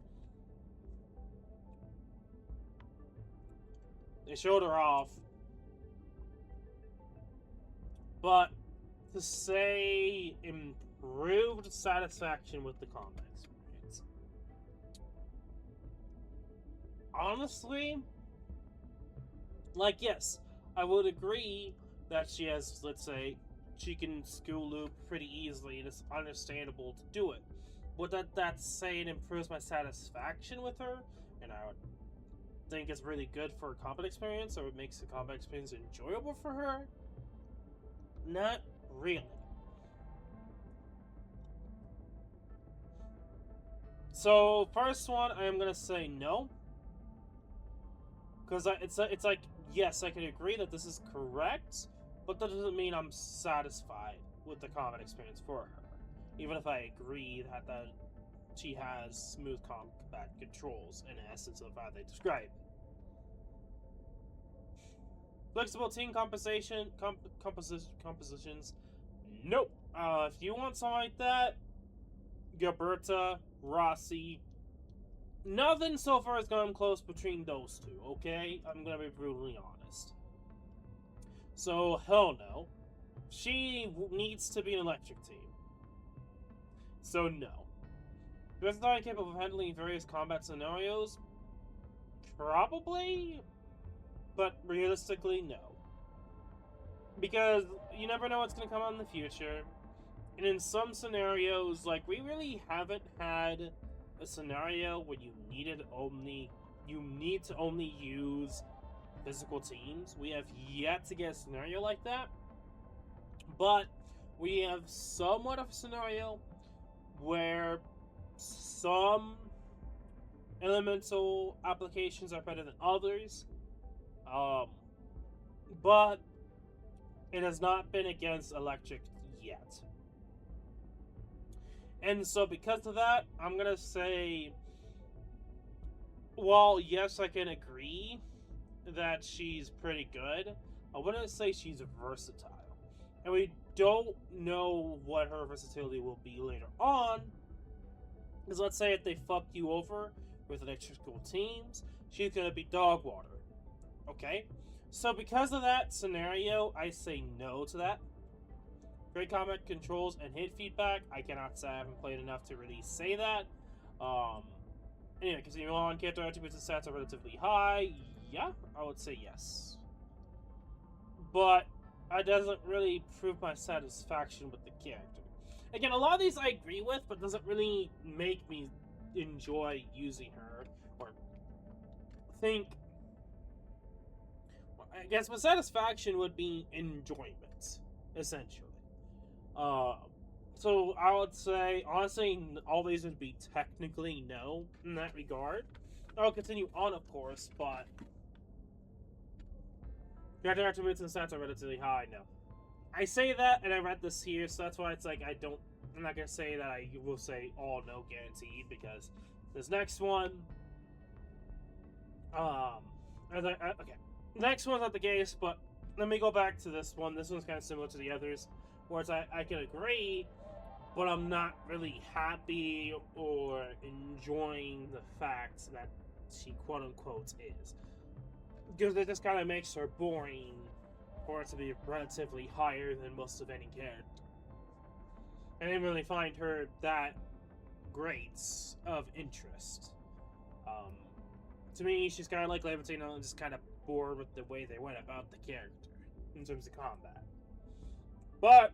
They showed her off, but to say improved satisfaction with the combat experience, honestly, like, yes, I would agree that she has, let's say, she can skill loop pretty easily and it's understandable to do it. Would that say it improves my satisfaction with her, and I would think it's really good for a combat experience, or it makes the combat experience enjoyable for her? Not really. So, first one, I am gonna say no. Because it's like, yes, I can agree that this is correct, but that doesn't mean I'm satisfied with the combat experience for her. Even if I agree that she has smooth combat controls in essence of how they describe it. Flexible team compositions, nope. If you want something like that, Gilberta, Rossi, nothing so far has gone close between those two, okay? I'm gonna be brutally honest. So, hell no. She needs to be an electric team. So, no. Versatile and capable of handling various combat scenarios? Probably? But realistically, no. Because you never know what's gonna come out in the future. And in some scenarios, like, we really haven't had a scenario where you need to only use physical teams. We have yet to get a scenario like that, but we have somewhat of a scenario where some elemental applications are better than others, but it has not been against electric yet. And so because of that, I'm gonna say, while yes, I can agree that she's pretty good, I wouldn't say she's versatile. And we don't know what her versatility will be later on, because let's say if they fuck you over with electrical teams, she's gonna be dog water. Okay? So because of that scenario, I say no to that. Great combat controls and hit feedback. I cannot say I haven't played enough to really say that. Anyway, continuing on, character attributes and stats are relatively high. Yeah, I would say yes. But it doesn't really prove my satisfaction with the character. Again, a lot of these I agree with, but doesn't really make me enjoy using her or think. I guess my satisfaction would be enjoyment, essentially. So I would say, honestly, all these would be technically no in that regard. I'll continue on, of course, but character attributes and stats are relatively high. No, I say that, and I read this here, so that's why it's like I'm not gonna say that I will say all no guaranteed, because this next one, okay, next one's not the case, but let me go back to this one. This one's kind of similar to the others, where it's I can agree, but I'm not really happy or enjoying the fact that she quote-unquote is. Because it just kind of makes her boring for it to be relatively higher than most of any character. I didn't really find her that great of interest. To me, she's kind of like Levitating and just kind of bored with the way they went about the character in terms of combat. But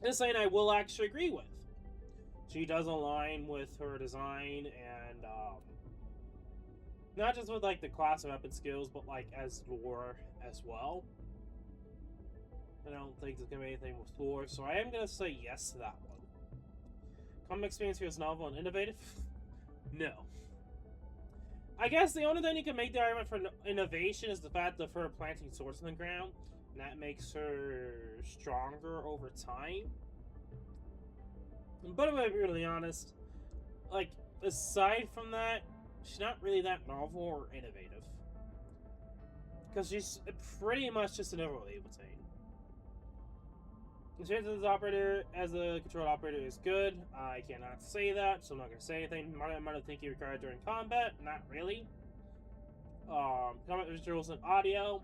this saying I will actually agree with. She does align with her design and not just with like the class and weapon skills, but like as lore as well. I don't think there's gonna be anything with lore, so I am gonna say yes to that one. Combat experience here is novel and innovative? No. I guess the only thing you can make the argument for innovation is the fact of her planting swords in the ground, and that makes her stronger over time. But if I'm really honest, like, aside from that, she's not really that novel or innovative. Because she's pretty much just an overall Ableton. The chance of this operator as a controlled operator is good. I cannot say that, so I'm not going to say anything. Might have think you required during combat. Not really. Combat visuals and audio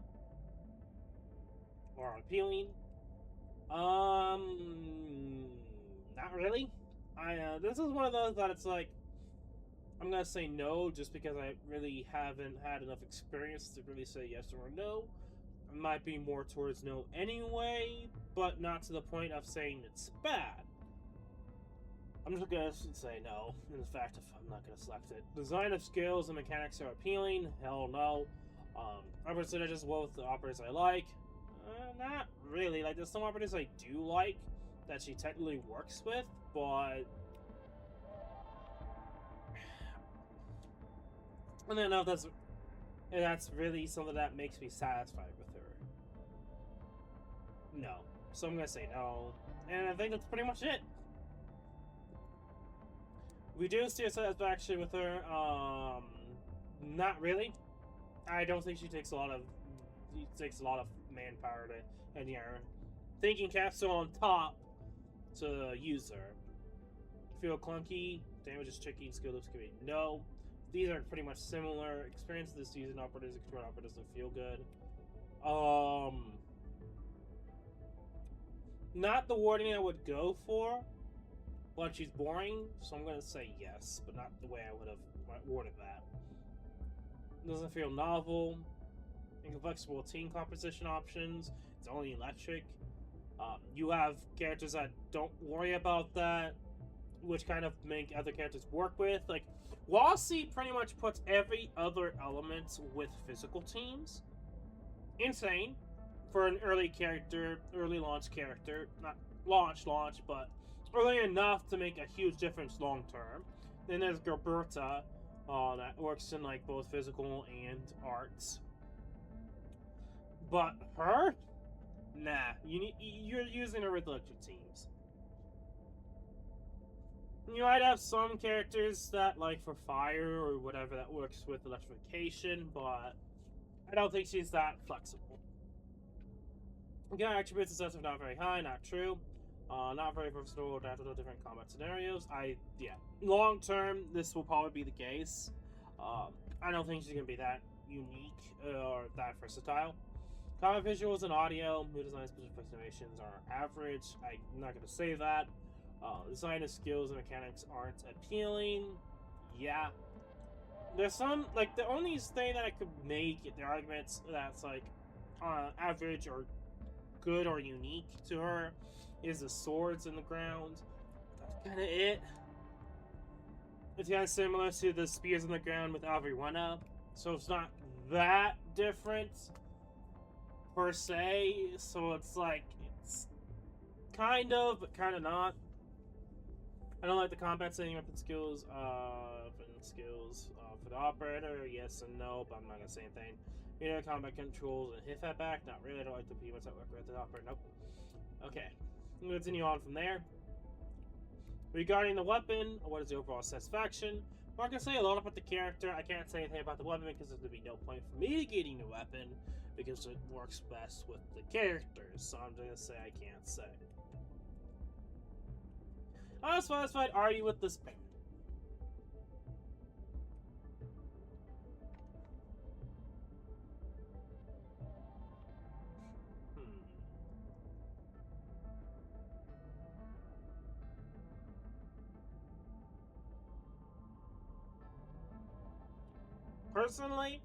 are appealing. Not really. This is one of those that it's like, I'm gonna say no just because I really haven't had enough experience to really say yes or no. It might be more towards no anyway, but not to the point of saying it's bad. I'm just gonna say no, in fact, if I'm not gonna select it. Design of skills and mechanics are appealing, hell no. Operators are just well with the operators I like. Not really, like there's some operators I do like that she technically works with, but I don't know if that's really something that makes me satisfied with her. No. So I'm gonna say no. And I think that's pretty much it. We do see a satisfaction with her. Not really. I don't think she takes a lot of manpower to any thinking capsule on top to use her. Feel clunky, damage is tricky, skill looks good. No. These are pretty much similar. Experience this season operators and control operators doesn't feel good. Not the wording I would go for, but she's boring, so I'm gonna say yes, but not the way I would have worded that. Doesn't feel novel. Inflexible team composition options. It's only electric. You have characters that don't worry about that, which kind of make other characters work with. Like, Wasi pretty much puts every other element with physical teams. Insane for an early launch character. Not launch, but early enough to make a huge difference long term. Then there's Gilberta, that works in like both physical and arts. But her? Nah, you're using her with electric teams. You might have some characters that, like, for fire or whatever, that works with electrification, but I don't think she's that flexible. Again, attributes assessment not very high, not true. Not very versatile, adaptable to different combat scenarios. Long term, this will probably be the case. I don't think she's gonna be that unique or that versatile. Combat visuals and audio, new design special animations are average. I'm not gonna say that. Design of skills and mechanics aren't appealing. Yeah. There's some, like, the only thing that I could make the arguments that's, like, average or good or unique to her is the swords in the ground. That's kind of it. It's kind of similar to the spears in the ground with Aviruana, so it's not that different per se. So it's like, it's kind of, but kind of not. I don't like the combat setting weapon skills. For the operator, yes and no, but I'm not gonna say anything. Combat controls and hit back. Not really. I don't like the PMs that work with the operator. Nope. Okay, we'll continue on from there. Regarding the weapon, what is the overall satisfaction? I'm not gonna say a lot about the character. I can't say anything about the weapon because there's gonna be no point for me getting the weapon because it works best with the characters. So I'm gonna say I can't say. How satisfied are you with this paint? Personally,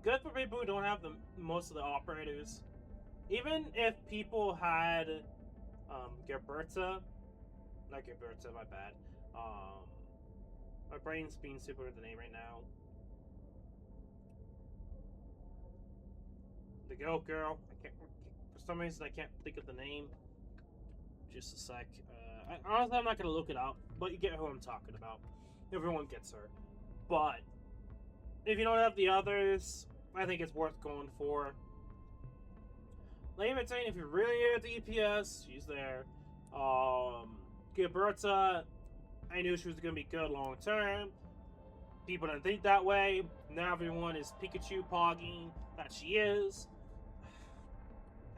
good for people who don't have most of the operators. Even if people had Gilberta, not Gilberta, my bad. My brain's being super with the name right now. The Goat Girl. For some reason I can't think of the name. Just a sec. Honestly, I'm not gonna look it up, but you get who I'm talking about. Everyone gets her. But if you don't have the others, I think it's worth going for. Levitain, if you're really at the EPS, she's there. Gilberta, I knew she was going to be good long term. People didn't think that way. Now everyone is Pikachu pogging that she is.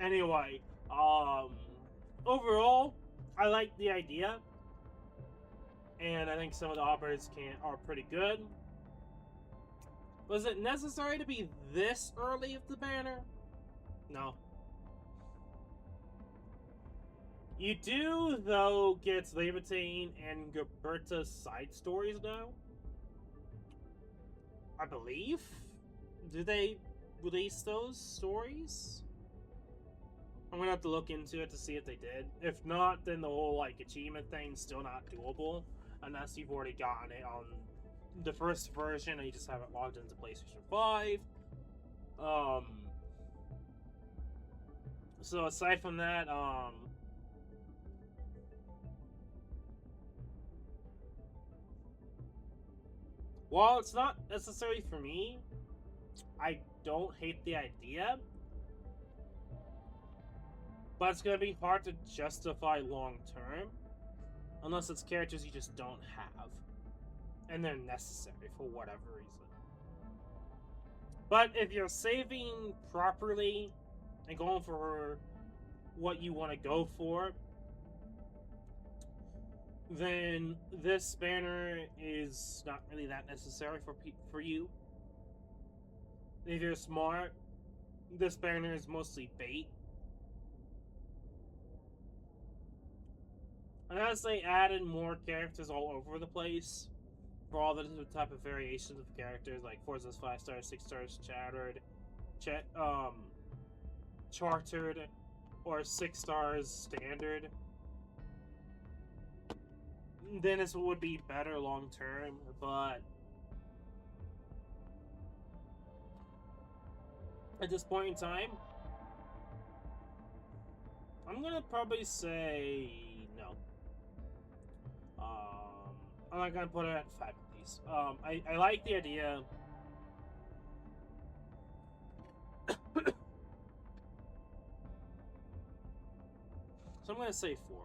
Anyway, overall, I like the idea. And I think some of the operators are pretty good. Was it necessary to be this early of the banner? No. You do, though, get Levitain and Gilberta's side stories now. I believe. Did they release those stories? I'm gonna have to look into it to see if they did. If not, then the whole like achievement thing's still not doable unless you've already gotten it on the first version and you just haven't logged into PlayStation 5. So aside from that, while it's not necessary for me, I don't hate the idea. But it's going to be hard to justify long term. Unless it's characters you just don't have. And they're necessary for whatever reason. But if you're saving properly and going for what you want to go for, then this banner is not really that necessary for you. If you're smart, this banner is mostly bait. Unless they added more characters all over the place, for all the different type of variations of characters, like Forza's 5 stars, 6 stars, chartered, or 6 stars standard, then this would be better long term, but at this point in time, I'm gonna probably say no. I'm not gonna put it at 5 at least. I like the idea. So I'm gonna say 4.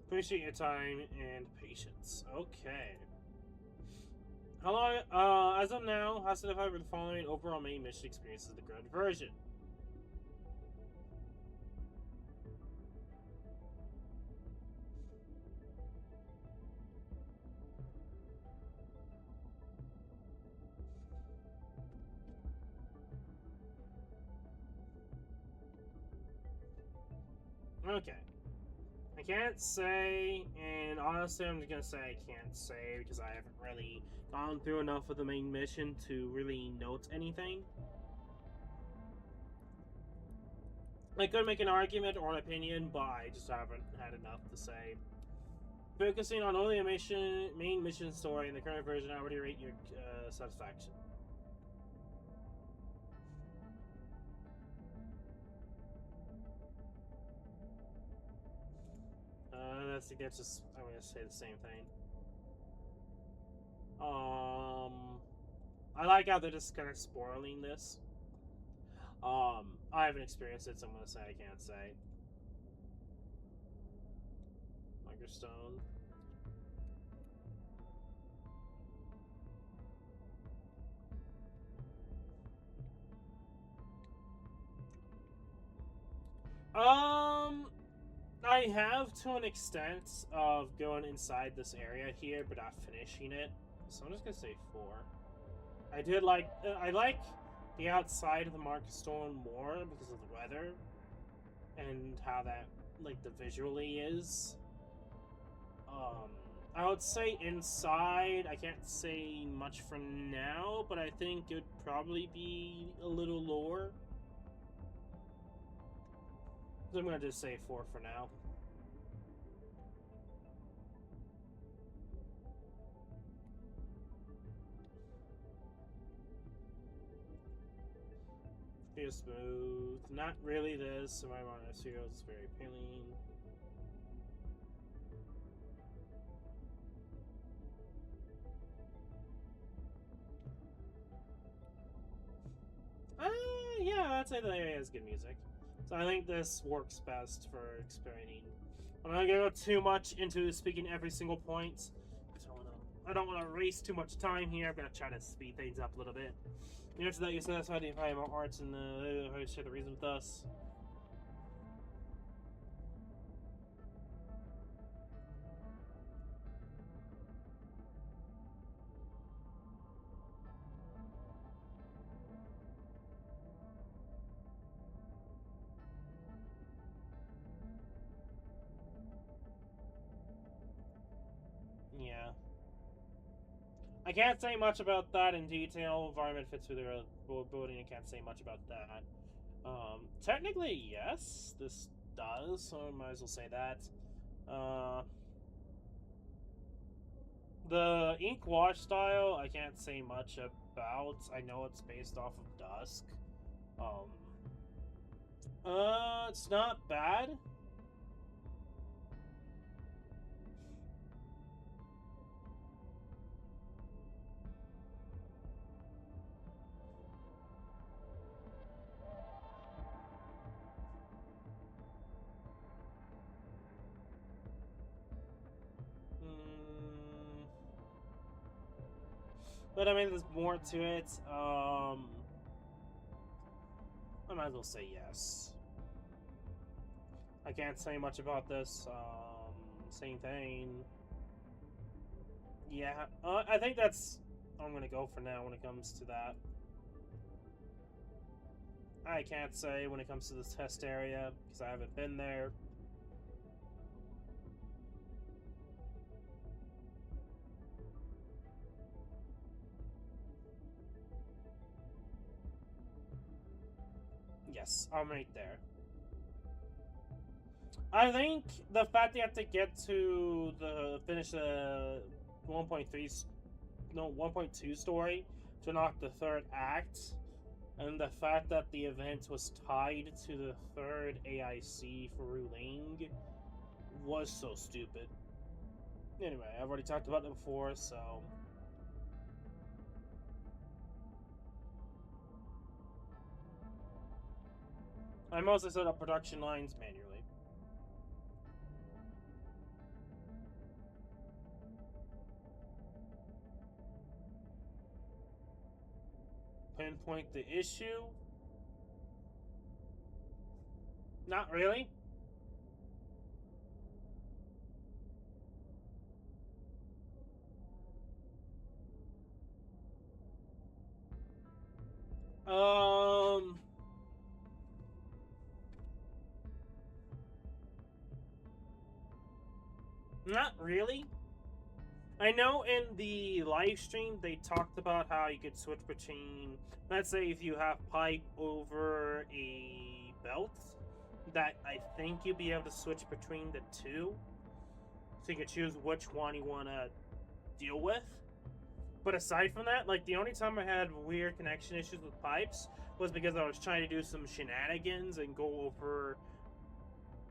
Appreciate your time and patience. Okay. How long, as of now, how satisfied with the following overall main mission experiences of the current version? Okay. I can't say, and honestly I'm just gonna say I can't say because I haven't really gone through enough of the main mission to really note anything. I could make an argument or an opinion, but I just haven't had enough to say. Focusing on only a main mission story in the current version, how would you rate your satisfaction? I think that's just, I'm gonna say the same thing. I like how they're just kind of spoiling this. I haven't experienced it, so I'm gonna say I can't say. Microstone. I have to an extent of going inside this area here, but not finishing it. So I'm just gonna say 4. I did like, I like the outside of the Microstone more because of the weather and how that, like, the visually is. I would say inside, I can't say much for now, but I think it would probably be a little lower. So I'm gonna just say 4 for now. Feel smooth. Not really this, so my monocereal is very appealing. I'd say the area has good music. So I think this works best for experimenting. I'm not gonna go too much into speaking every single point. I don't want to waste too much time here. I'm gonna try to speed things up a little bit. After that, you're satisfied to find more arts and share the reason with us. Yeah. I can't say much about that in detail. Environment fits with the building. I can't say much about that. Technically, yes, this does, so I might as well say that. The ink wash style, I can't say much about. I know it's based off of Dusk. It's not bad. But I mean, there's more to it. I might as well say yes. I can't say much about this. Same thing. Yeah, I think that's all I'm gonna go for now when it comes to that. I can't say when it comes to this test area because I haven't been there. Yes, I'm right there. I think the fact you have to get to finish the 1.2 story to unlock the third act, and the fact that the event was tied to the third AIC for Ruling was so stupid. Anyway, I've already talked about it before, so I mostly set up production lines manually. Pinpoint the issue? Not really. Not really. I know in the live stream they talked about how you could switch between, let's say if you have pipe over a belt, that I think you'd be able to switch between the two. So you can choose which one you want to deal with. But aside from that, like, the only time I had weird connection issues with pipes was because I was trying to do some shenanigans and go over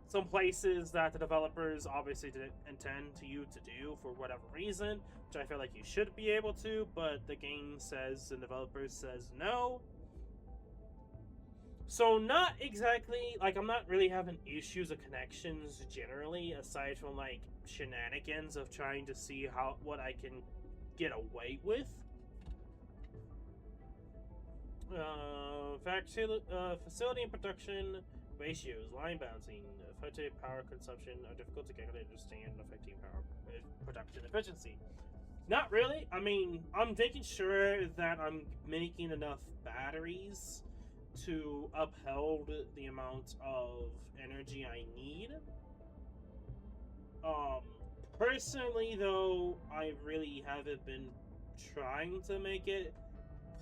some places that the developers obviously didn't intend you to do for whatever reason, which I feel like you should be able to, but the game says, the developer says no. So not exactly, like, I'm not really having issues of connections generally, aside from, like, shenanigans of trying to see what I can get away with. Facility and production ratios, line balancing, effective power consumption are difficult to calculate and understand, affecting power production efficiency. Not really. I mean, I'm making sure that I'm making enough batteries to uphold the amount of energy I need. Personally, though, I really haven't been trying to make it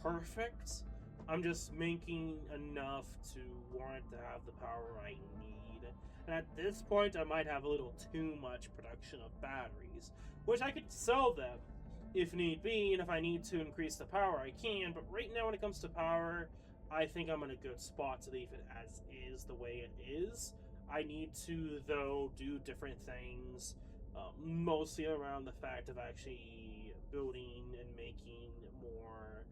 perfect. I'm just making enough to warrant to have the power I need. And at this point, I might have a little too much production of batteries, which I could sell them if need be, and if I need to increase the power, I can. But right now, when it comes to power, I think I'm in a good spot to leave it as is, the way it is. I need to, though, do different things, mostly around the fact of actually building and making more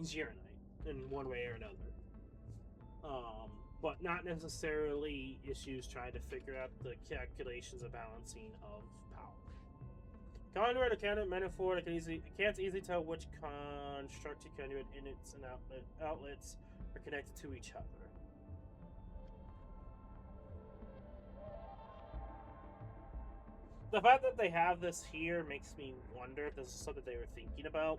Zeronite. in one way or another. But not necessarily issues trying to figure out the calculations of balancing of power. Conduit or conduit metaphor, it can't easily tell which constructed conduit inlets and outlets are connected to each other. The fact that they have this here makes me wonder if this is something they were thinking about.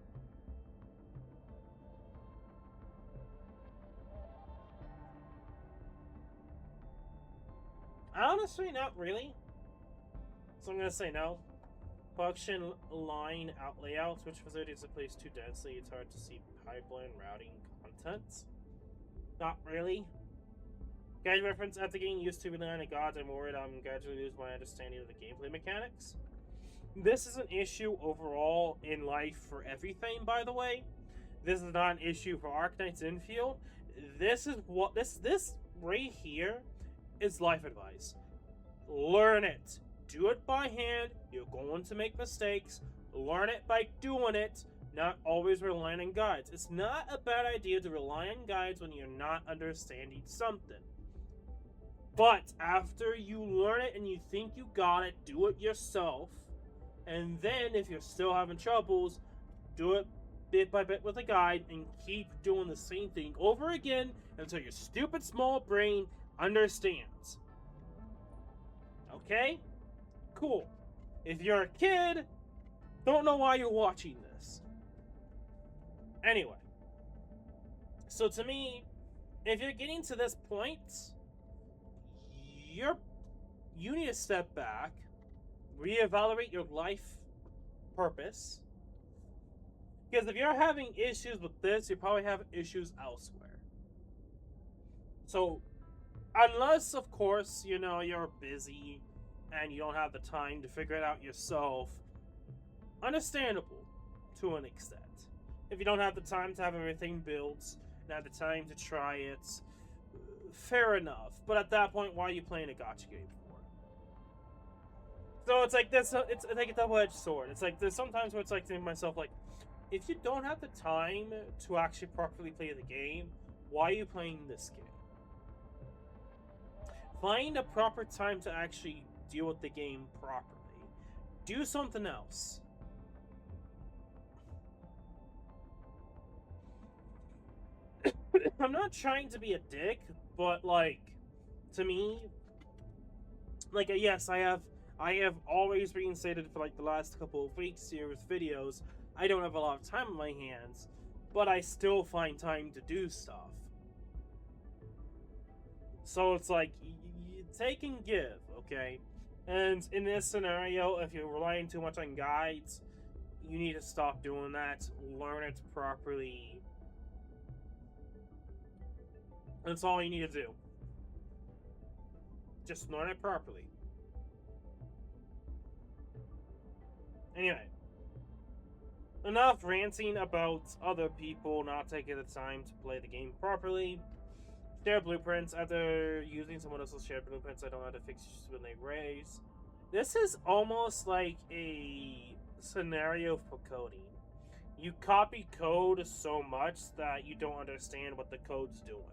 Honestly, not really. So I'm gonna say no. Function line out layouts, which facilities are placed too densely, it's hard to see pipeline routing content. Not really. Guide reference after getting used to relying on gods, I'm worried I'm gradually lose my understanding of the gameplay mechanics. This is an issue overall in life for everything, by the way. This is not an issue for Arknights Endfield. This is what this right here is life advice. Learn it. Do it by hand. You're going to make mistakes. Learn it by doing it, not always relying on guides. It's not a bad idea to rely on guides when you're not understanding something. But after you learn it and you think you got it, do it yourself. And then if you're still having troubles, do it bit by bit with a guide and keep doing the same thing over again until your stupid small brain understands. Okay? Cool. If you're a kid, don't know why you're watching this. Anyway. So to me, if you're getting to this point, you need to step back, reevaluate your life purpose. Because if you're having issues with this, you probably have issues elsewhere. So, unless, of course, you're busy and you don't have the time to figure it out yourself, understandable to an extent. If you don't have the time to have everything built, not the time to try it, fair enough. But at that point, why are you playing a gacha game for? So it's like this. It's like a double-edged sword. It's like there's sometimes where it's like thinking to myself, like, if you don't have the time to actually properly play the game, why are you playing this game? Find a proper time to actually deal with the game properly. Do something else. I'm not trying to be a dick, but like, to me, like, yes, I have always reinstated for like the last couple of weeks here with videos. I don't have a lot of time on my hands, but I still find time to do stuff. So it's like, you take and give, okay? And in this scenario, if you're relying too much on guides, you need to stop doing that. Learn it properly. That's all you need to do. Just learn it properly. Anyway. Enough ranting about other people not taking the time to play the game properly. Share blueprints. After using someone else's shared blueprints, I don't know how to fix issues when they raise. This is almost like a scenario for coding. You copy code so much that you don't understand what the code's doing.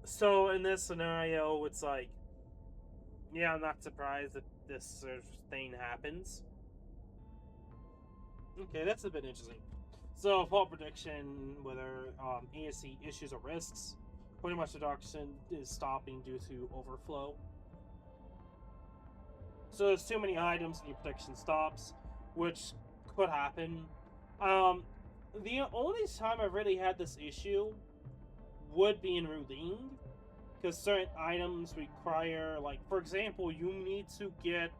So in this scenario, it's like, yeah, I'm not surprised that this sort of thing happens. Okay, that's a bit interesting. So, fault prediction, whether ASC issues or risks. Pretty much the production is stopping due to overflow. So there's too many items and your prediction stops, which could happen. The only time I really had this issue would be in Ruling, because certain items require, like, for example, you need to get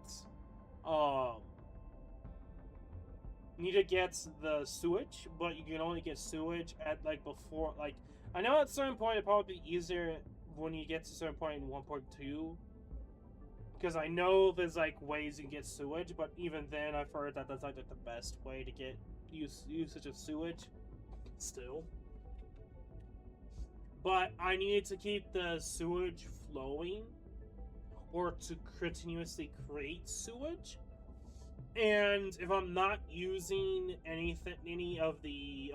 the sewage, but you can only get sewage at, like, before, like, I know at a certain point it'd probably be easier when you get to a certain point in 1.2, because I know there's, like, ways you can get sewage, but even then I've heard that that's, like, the best way to get usage of sewage, still. But I needed to keep the sewage flowing, or to continuously create sewage. And if I'm not using any of the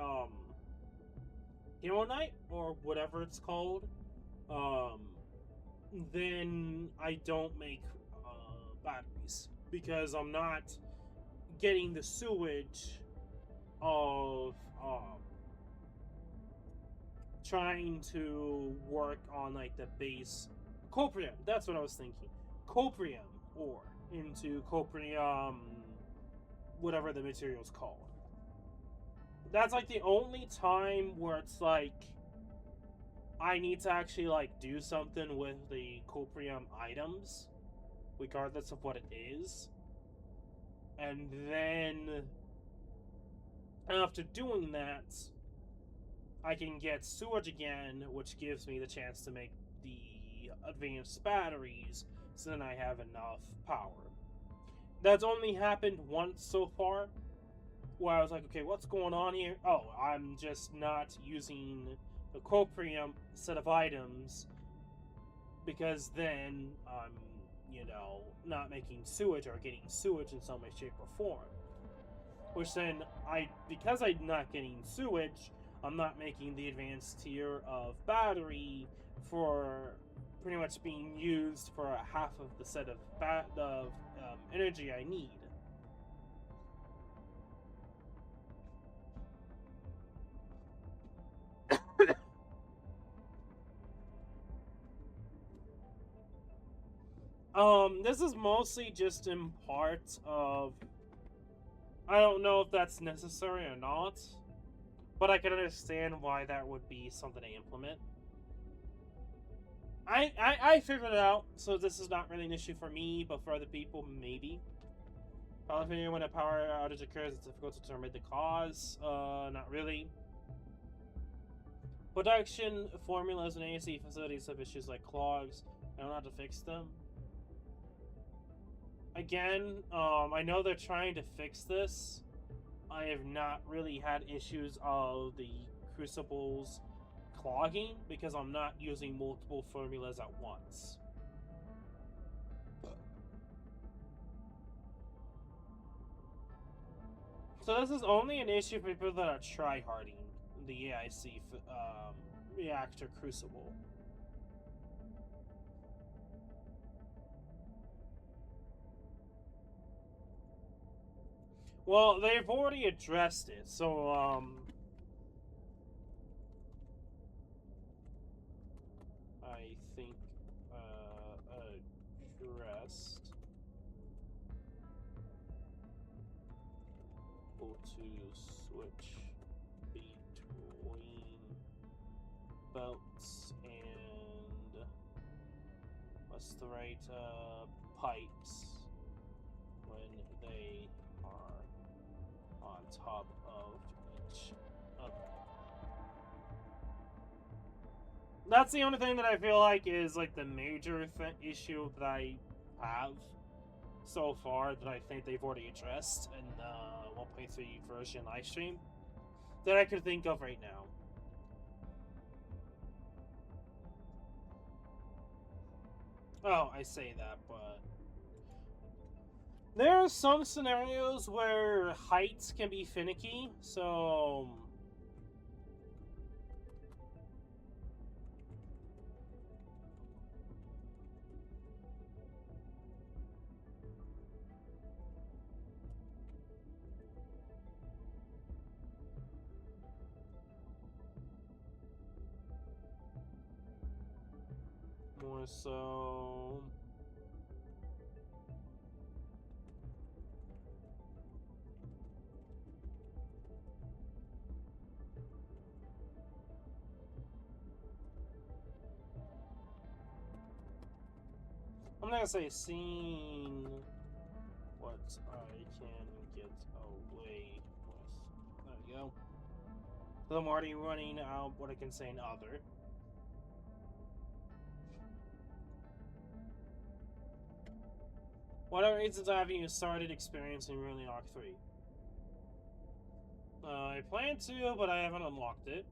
Hero Knight or whatever it's called, um, then I don't make batteries because I'm not getting the sewage of trying to work on like the base coprium. That's what I was thinking. Coprium ore into coprium, whatever the material's called. That's like the only time where it's like I need to actually like do something with the coprium items, regardless of what it is. And then after doing that, I can get sewage again, which gives me the chance to make the advanced batteries, so then I have enough power. That's only happened once so far, where I was like, okay, what's going on here? Oh, I'm just not using the coprium set of items, because then I'm, not making sewage or getting sewage in some way, shape, or form. Which then, because I'm not getting sewage, I'm not making the advanced tier of battery for pretty much being used for half of the set of energy I need. This is mostly just in part of... I don't know if that's necessary or not, but I can understand why that would be something to implement. I figured it out, so this is not really an issue for me, but for other people, maybe. Probably when a power outage occurs, it's difficult to determine the cause. Not really. Production formulas and AC facilities have issues like clogs. I don't know how to fix them. Again, I know they're trying to fix this. I have not really had issues of the crucibles clogging because I'm not using multiple formulas at once. So this is only an issue for people that are tryharding the AIC reactor crucible. Well, they've already addressed it, so I think addressed. Go to switch between belts and what's the right pipes when they are on top of each other. That's the only thing that I feel like is like the major issue that I have so far that I think they've already addressed in the 1.3 version live stream that I could think of right now. Oh, I say that, but there are some scenarios where heights can be finicky, so more so. I'm not gonna say seeing what I can get away with. There we go. So I'm already running out what I can say in other. Whatever reasons I haven't even started experiencing really Arc 3. I plan to, but I haven't unlocked it.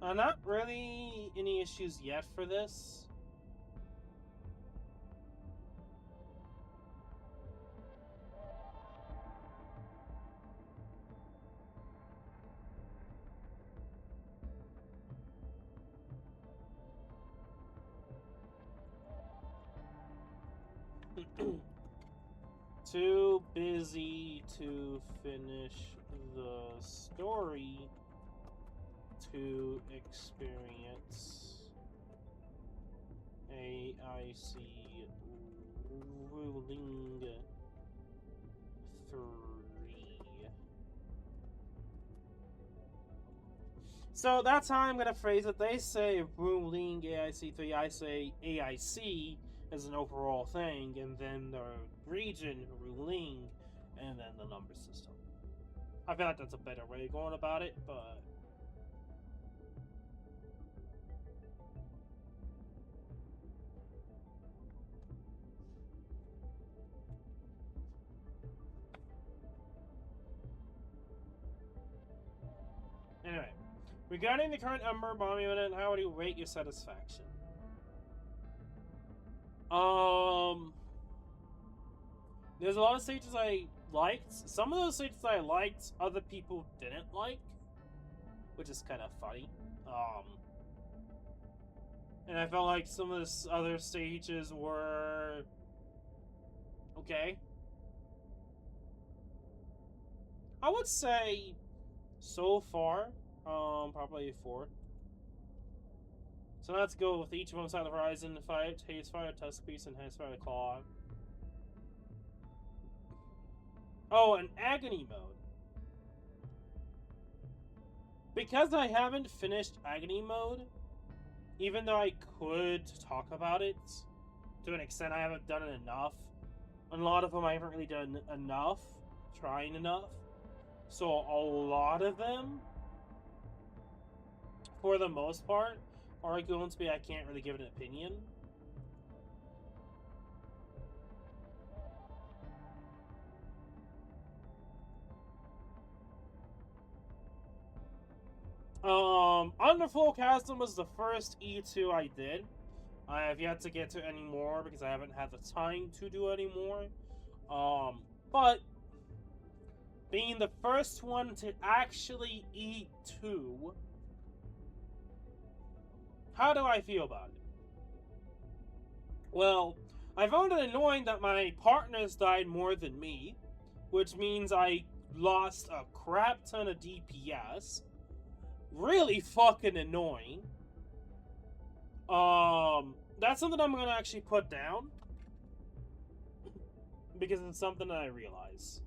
Not really any issues yet for this. Too busy to finish the story to experience AIC ruling 3. So that's how I'm gonna phrase it. They say ruling AIC 3, I say AIC as an overall thing, and then the region ruling, and then the number system. I feel like that's a better way of going about it, but anyway, regarding the current Ember bomb unit, how would you rate your satisfaction? There's a lot of stages I liked. Some of those stages I liked, other people didn't like, which is kind of funny. And I felt like some of the other stages were okay. I would say so far, probably a 4. So let's go with each of them side of the horizon: Fire, Haze Fire, Tusk Beast, and Haze Fire Claw. Oh, and Agony mode. Because I haven't finished Agony mode, even though I could talk about it to an extent, I haven't done it enough. A lot of them I haven't really done enough, trying enough. So a lot of them, for the most part, are going to be I can't really give an opinion. Underflow Chasm was the first E2 I did. I have yet to get to any more because I haven't had the time to do any more. But being the first one to actually E2, how do I feel about it? Well, I found it annoying that my partners died more than me, which means I lost a crap ton of DPS. Really fucking annoying. That's something I'm gonna actually put down because it's something that I realize.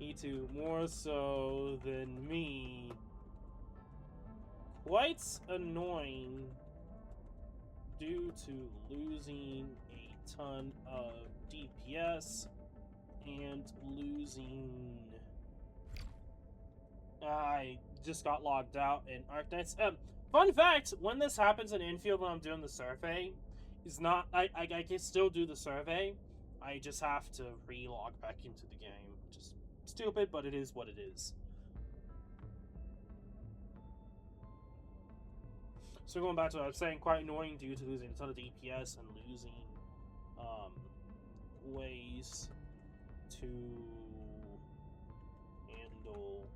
E2 more so than me. Quite annoying due to losing a ton of DPS and losing... I just got logged out in Arknights. Fun fact, when this happens in Endfield when I'm doing the survey, is not... I can still do the survey. I just have to re-log back into the game. Just stupid, but it is what it is. So going back to what I was saying, quite annoying due to losing a ton of DPS and losing ways to handle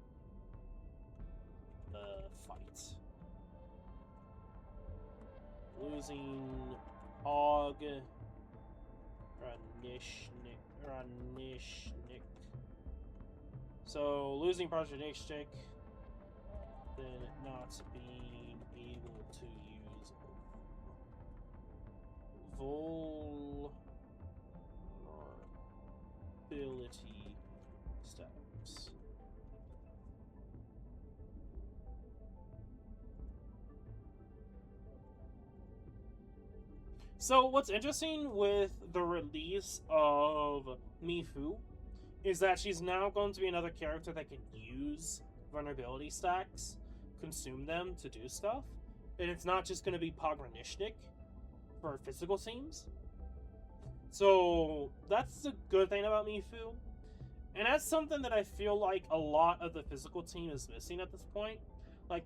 the fight. Losing Og, Ranishnik. So losing Prajnishnik, then not being able to use vulnerability steps. So what's interesting with the release of Mifu is that she's now going to be another character that can use vulnerability stacks, consume them to do stuff, and it's not just going to be Pogranishnik. for physical teams. So that's the good thing about Mifu. And that's something that I feel like a lot of the physical team is missing at this point. Like,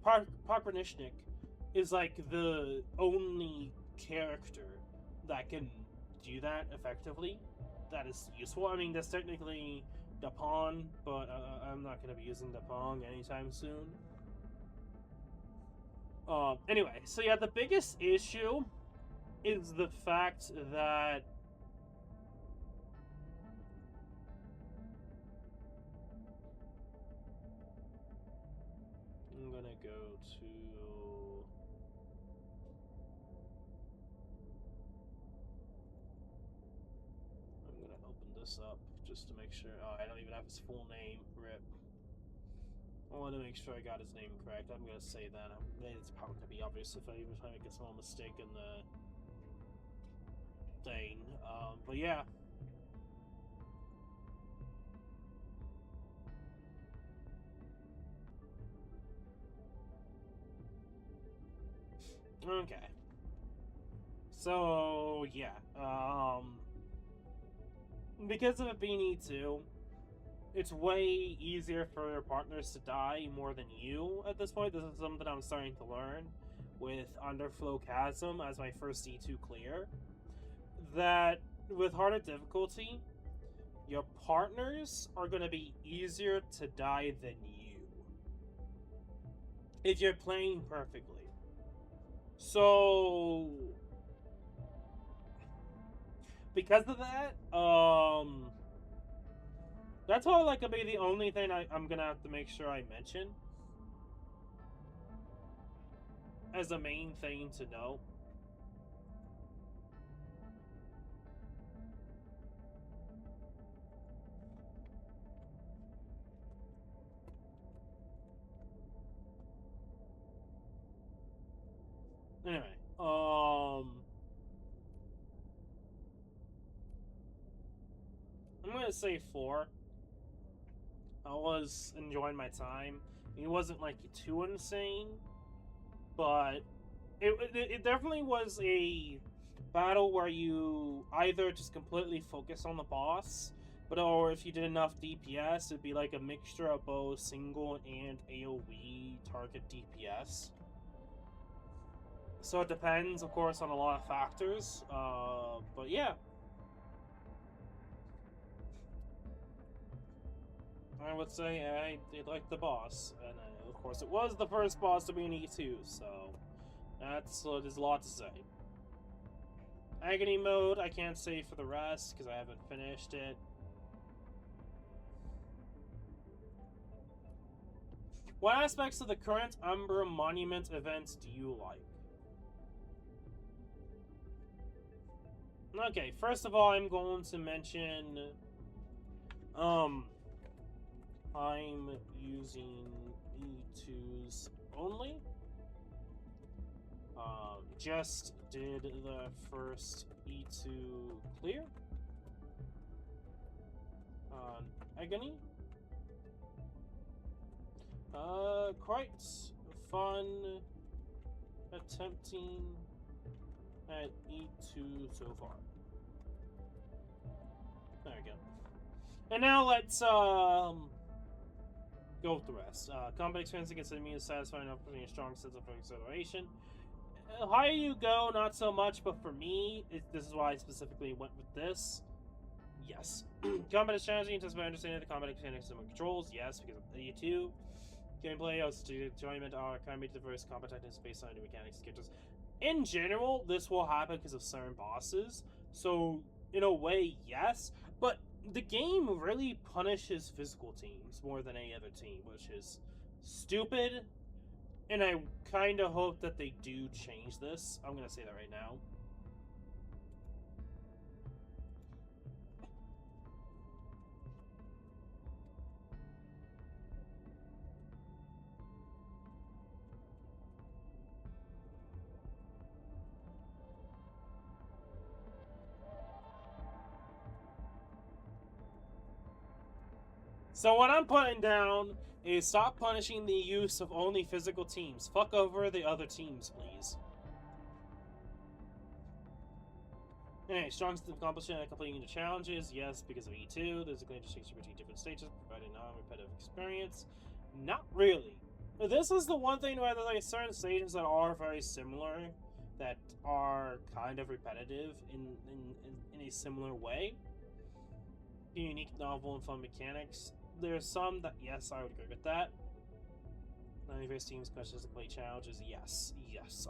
Pogranishnik is like the only character that can do that effectively. That is useful. I mean, that's technically Dapong, but I'm not going to be using Dapong anytime soon. Anyway, so yeah, the biggest issue is the fact that I'm gonna go to open this up just to make sure. Oh, I don't even have his full name. RIP. I want to make sure I got his name correct. I'm gonna say that. It's probably gonna be obvious if I make a small mistake in the thing. But yeah. Okay. So yeah. Because of it being E2, it's way easier for your partners to die more than you at this point. This is something I'm starting to learn with Underflow Chasm as my first E2 clear. That with harder difficulty, your partners are going to be easier to die than you if you're playing perfectly. So because of that, that's all like gonna be the only thing I'm gonna have to make sure I mention as a main thing to know. Anyway, I'm gonna say 4. I was enjoying my time. It wasn't like too insane, but it definitely was a battle where you either just completely focus on the boss, or if you did enough DPS, it'd be like a mixture of both single and AoE target DPS. So it depends, of course, on a lot of factors, but yeah. I would say I did like the boss, and of course it was the first boss to be an E2, so there's a lot to say. Agony mode, I can't say for the rest, because I haven't finished it. What aspects of the current Umbra Monument events do you like? Okay, first of all, I'm going to mention, I'm using E2s only. Just did the first E2 clear. Agony. Quite fun attempting at E2 so far. There we go. And now let's go with the rest. Combat experience against enemies is satisfying, offering a strong sense of acceleration. Higher you go, not so much, but for me, this is why I specifically went with this. Yes. Combat is challenging, just by understanding the combat mechanics and controls. Yes, because of E2. Gameplay, enjoyment, can be diverse, combat techniques based on new mechanics and characters. In general, this will happen because of certain bosses. So, in a way, yes. But the game really punishes physical teams more than any other team, which is stupid. And I kind of hope that they do change this. I'm going to say that right now. So what I'm putting down is stop punishing the use of only physical teams. Fuck over the other teams, please. Anyway, strongest accomplishment at completing the challenges, yes, because of E2. There's a clear distinction between different stages, providing non-repetitive experience. Not really. This is the one thing where there's like certain stages that are very similar, that are kind of repetitive in a similar way. Unique, novel, and fun mechanics. There's some that, yes, I would agree with that. 95 teams questions to complete challenges, yes,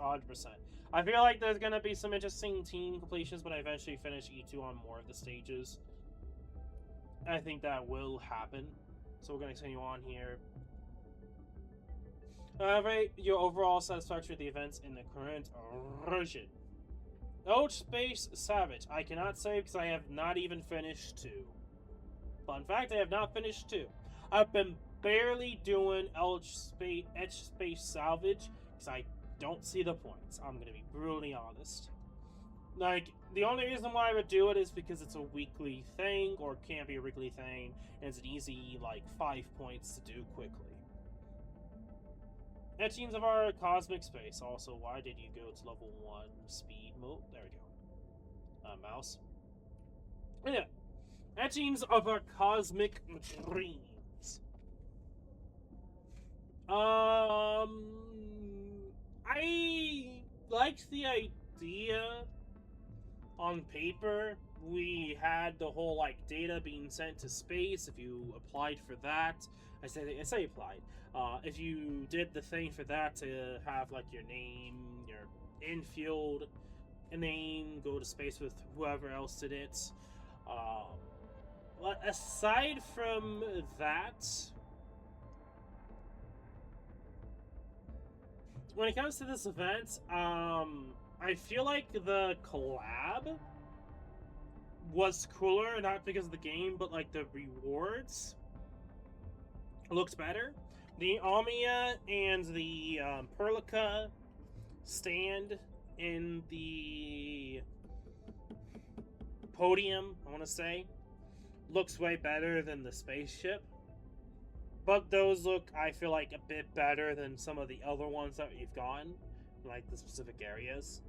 100%. I feel like there's gonna be some interesting team completions when I eventually finish E2 on more of the stages. I think that will happen. So we're gonna continue on here. Rate your overall satisfaction with the events in the current version. OG Space Savage. I cannot say because I have not even finished 2. Fun fact, I have not finished 2. I've been barely doing Edge Space Salvage because I don't see the points. I'm going to be brutally honest. Like, the only reason why I would do it is because it's a weekly thing, or it can't be a weekly thing, and it's an easy, like, 5 points to do quickly. Etchings of our cosmic space. Also, why did you go to level 1 speed mode? There we go. Mouse. Yeah. Etchings of our cosmic dreams. I liked the idea on paper. We had the whole, like, data being sent to space if you applied for that. I say applied. If you did the thing for that to have, like, your name, your infield name, go to space with whoever else did it. But aside from that, when it comes to this event, I feel like the collab was cooler, not because of the game, but like the rewards looked better. The Omnia and the Perlica stand in the podium, I want to say, looks way better than the spaceship. But those look, I feel like, a bit better than some of the other ones that you've gotten, like the specific areas.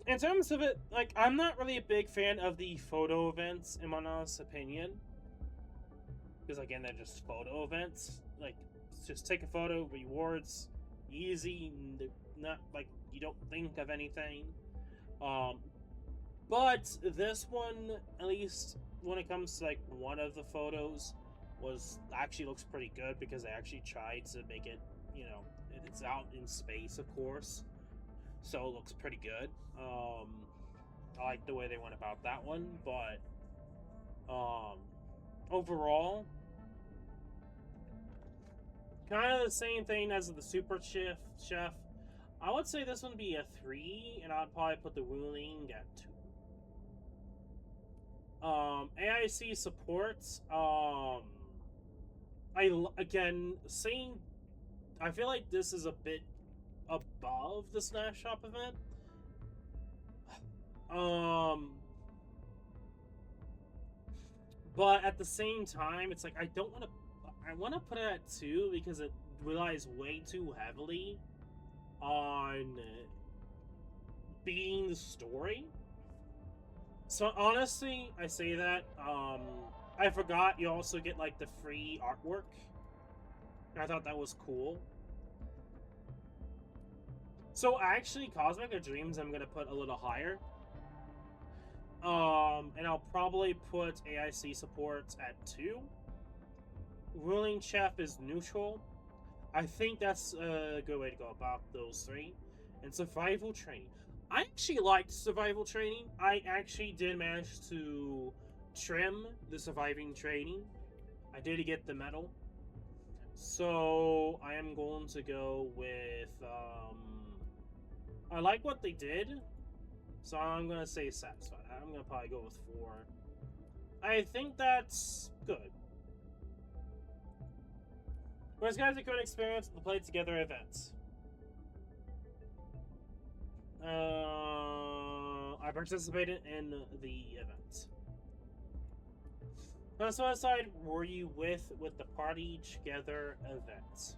In terms of it, like, I'm not really a big fan of the photo events, in my honest opinion. Because, again, they're just photo events. Like, just take a photo, rewards, easy, not, like, you don't think of anything. But this one, at least when it comes to, like, one of the photos, actually looks pretty good because they actually tried to make it, you know, it's out in space, of course. So it looks pretty good. I like the way they went about that one, but overall, kind of the same thing as the Super Chef. I would say this one would be a 3, and I'd probably put the ruling at 2. AIC supports. I feel like this is a bit above the Smash Shop event. But at the same time, it's like I want to put it at 2 because it relies way too heavily on beating the story. So honestly, I say that. I forgot you also get like the free artwork. I thought that was cool. So actually, Cosmic Dreams I'm gonna put a little higher. And I'll probably put AIC support at 2. Ruling Chef is neutral. I think that's a good way to go about those 3. And Survival Training. I actually liked Survival Training. I actually did manage to trim the Surviving Training. I did get the medal. So I am going to go with, I like what they did. So I'm going to say satisfied. I'm going to probably go with 4. I think that's good. Whereas guys, a good experience with the Play Together events. I participated in the event. So what side were you with the Party Together event?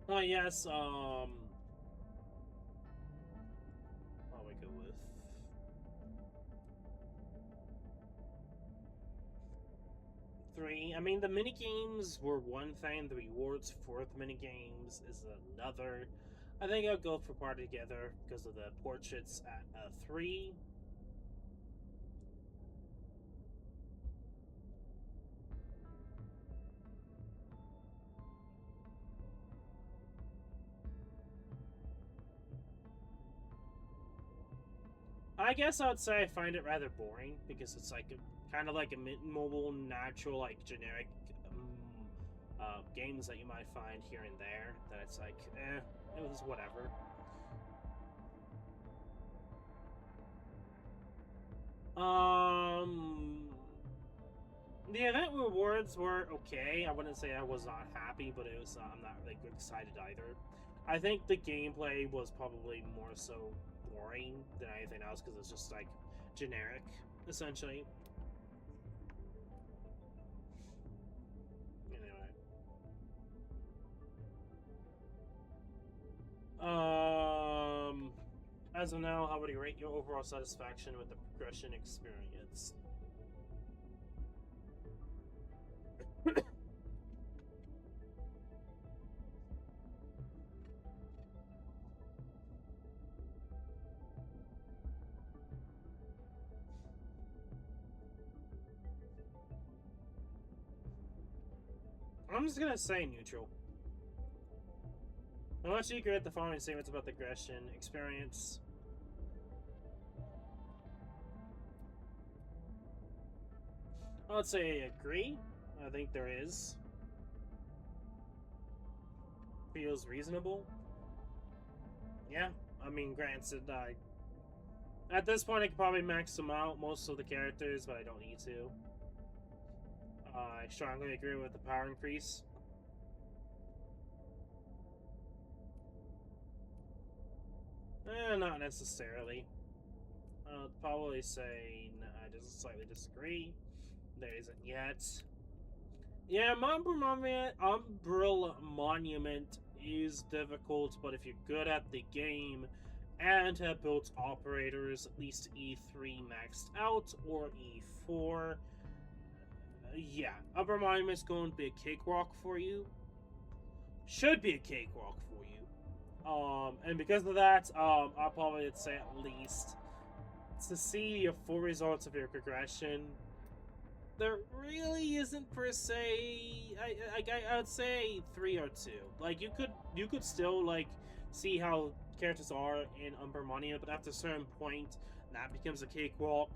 Well, yes, what we go with? Three. I mean, the mini games were one thing. The rewards for the mini games is another. I think I'll go for Party Together because of the portraits at three. I guess I would say I find it rather boring because it's like kind of like a mobile, natural, like generic games that you might find here and there. That it's like, it was whatever. Um, the event rewards were okay. I wouldn't say I was not happy, but it was I'm not like excited either. I think the gameplay was probably more so boring than anything else because it's just like generic, essentially. Anyway, as of now, how would you rate your overall satisfaction with the progression experience? I'm just gonna say neutral. Unless you agree with the following statements about the progression experience. I would say agree. I think there is. Feels reasonable. Yeah, I mean, granted, at this point I could probably max them out most of the characters, but I don't need to. I strongly agree with the power increase. Not necessarily. I'll probably say I just slightly disagree. There isn't yet. Yeah, Umbrella Monument is difficult, but if you're good at the game and have built operators, at least E3 maxed out or E4, yeah, Umbrella Monument's going to be a cakewalk for you. Should be a cakewalk for you. And because of that, I'll probably say at least to see your full results of your progression. There really isn't per se. I would say 3 or 2. Like you could still like see how characters are in Umber Monument, but after a certain point, that becomes a cakewalk.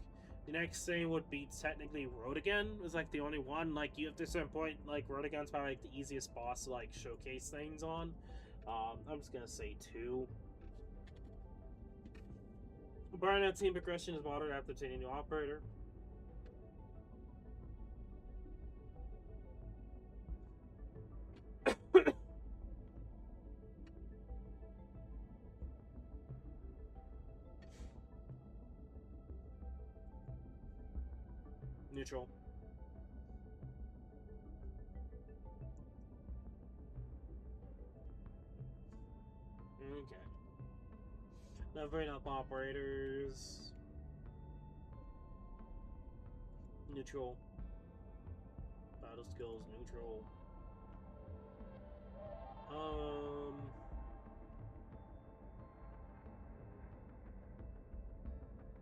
The next thing would be technically Road Again. Is like the only one. Like you after a certain point, like Road Again's probably like the easiest boss to like showcase things on. I'm just gonna say 2. Burnout team progression is modeled after obtaining a new operator. Neutral. Okay. Levering up operators. Neutral. Battle skills neutral.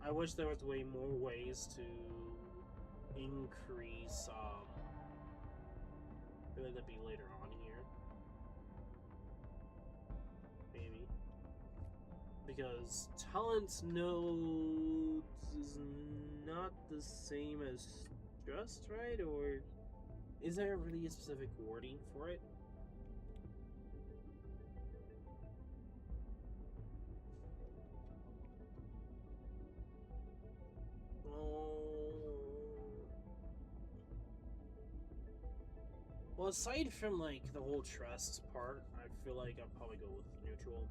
I wish there was way more ways to increase. Maybe that'd be later on here. Maybe because talent nodes is not the same as just right, or is there really a specific wording for it? Well, aside from like the whole trust part, I feel like I'll probably go with neutral.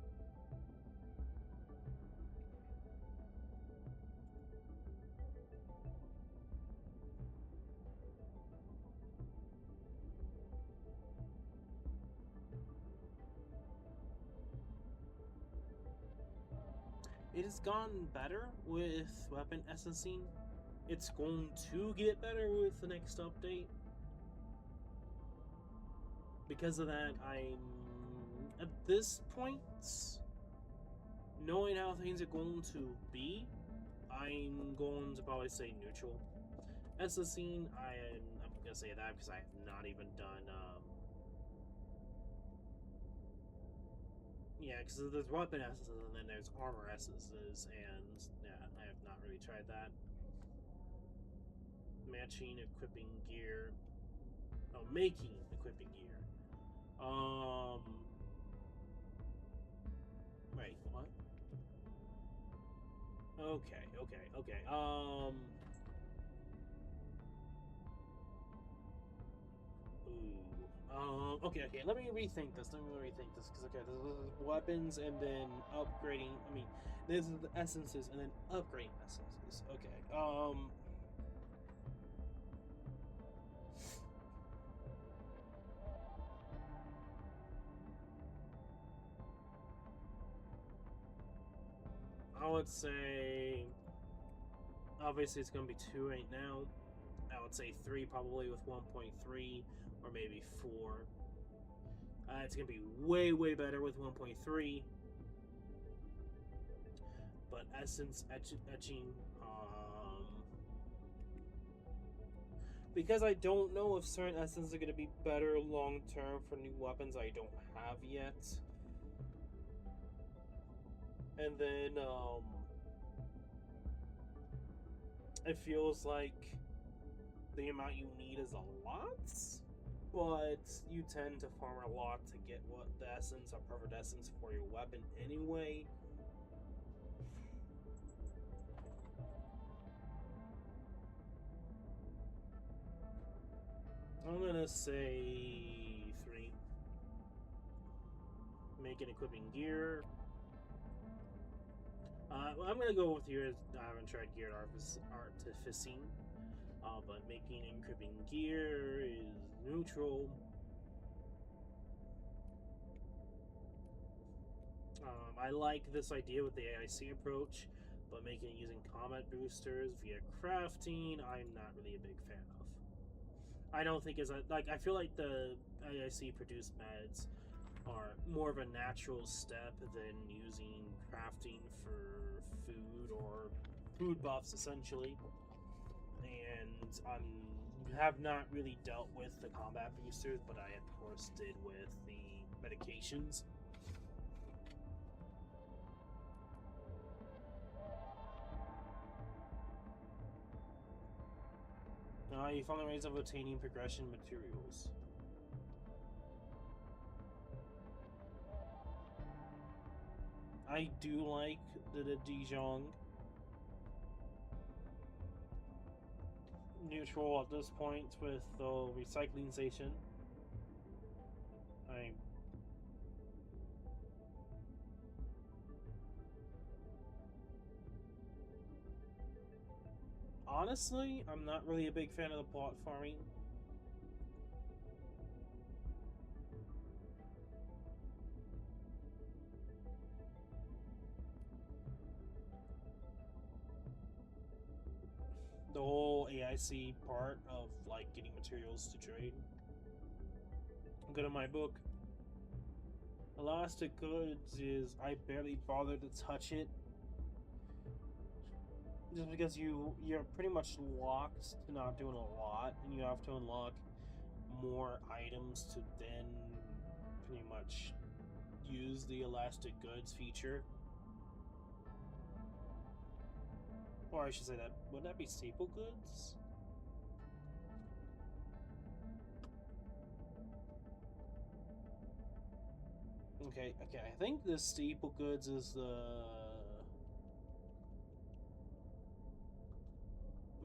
it has gotten better with weapon essencing. It's going to get better with the next update. Because of that, I'm at this point, knowing how things are going to be, I'm going to probably say neutral. Essencing, I'm gonna say that because I have not even done yeah, because there's weapon essences and then there's armor essences, and yeah, I have not really tried that. Matching equipping gear. Oh, making equipping gear. Wait, what? Okay. Okay. Let me rethink this. Because okay, this is weapons and then upgrading. I mean, this is the essences and then upgrading essences. Okay. I would say, obviously it's gonna be 2 right now. I would say 3 probably with 1.3 or maybe 4. It's gonna be way better with 1.3. But essence etching, because I don't know if certain essences are gonna be better long term for new weapons I don't have yet. And then it feels like the amount you need is a lot, but you tend to farm a lot to get what the essence or perfect essence for your weapon anyway. I'm gonna say 3. Make an equipping gear. Well, I'm gonna go with yours. I haven't tried geared artificing, but making and equipping gear is neutral. I like this idea with the AIC approach, but making it using combat boosters via crafting, I'm not really a big fan of. I don't think I feel like the AIC produced meds are more of a natural step than using crafting for food or food buffs essentially. And I have not really dealt with the combat boosters, but I of course did with the medications. You found the ways of obtaining progression materials. I do like the Dijon. Neutral at this point with the recycling station. Honestly, I'm not really a big fan of the plot farming. The whole AIC part of like getting materials to trade. Go to my book. Elastic Goods is I barely bothered to touch it. Just because you're pretty much locked to not doing a lot, and you have to unlock more items to then pretty much use the Elastic Goods feature. Or I should say that, wouldn't that be Staple Goods? Okay, I think the Staple Goods is the...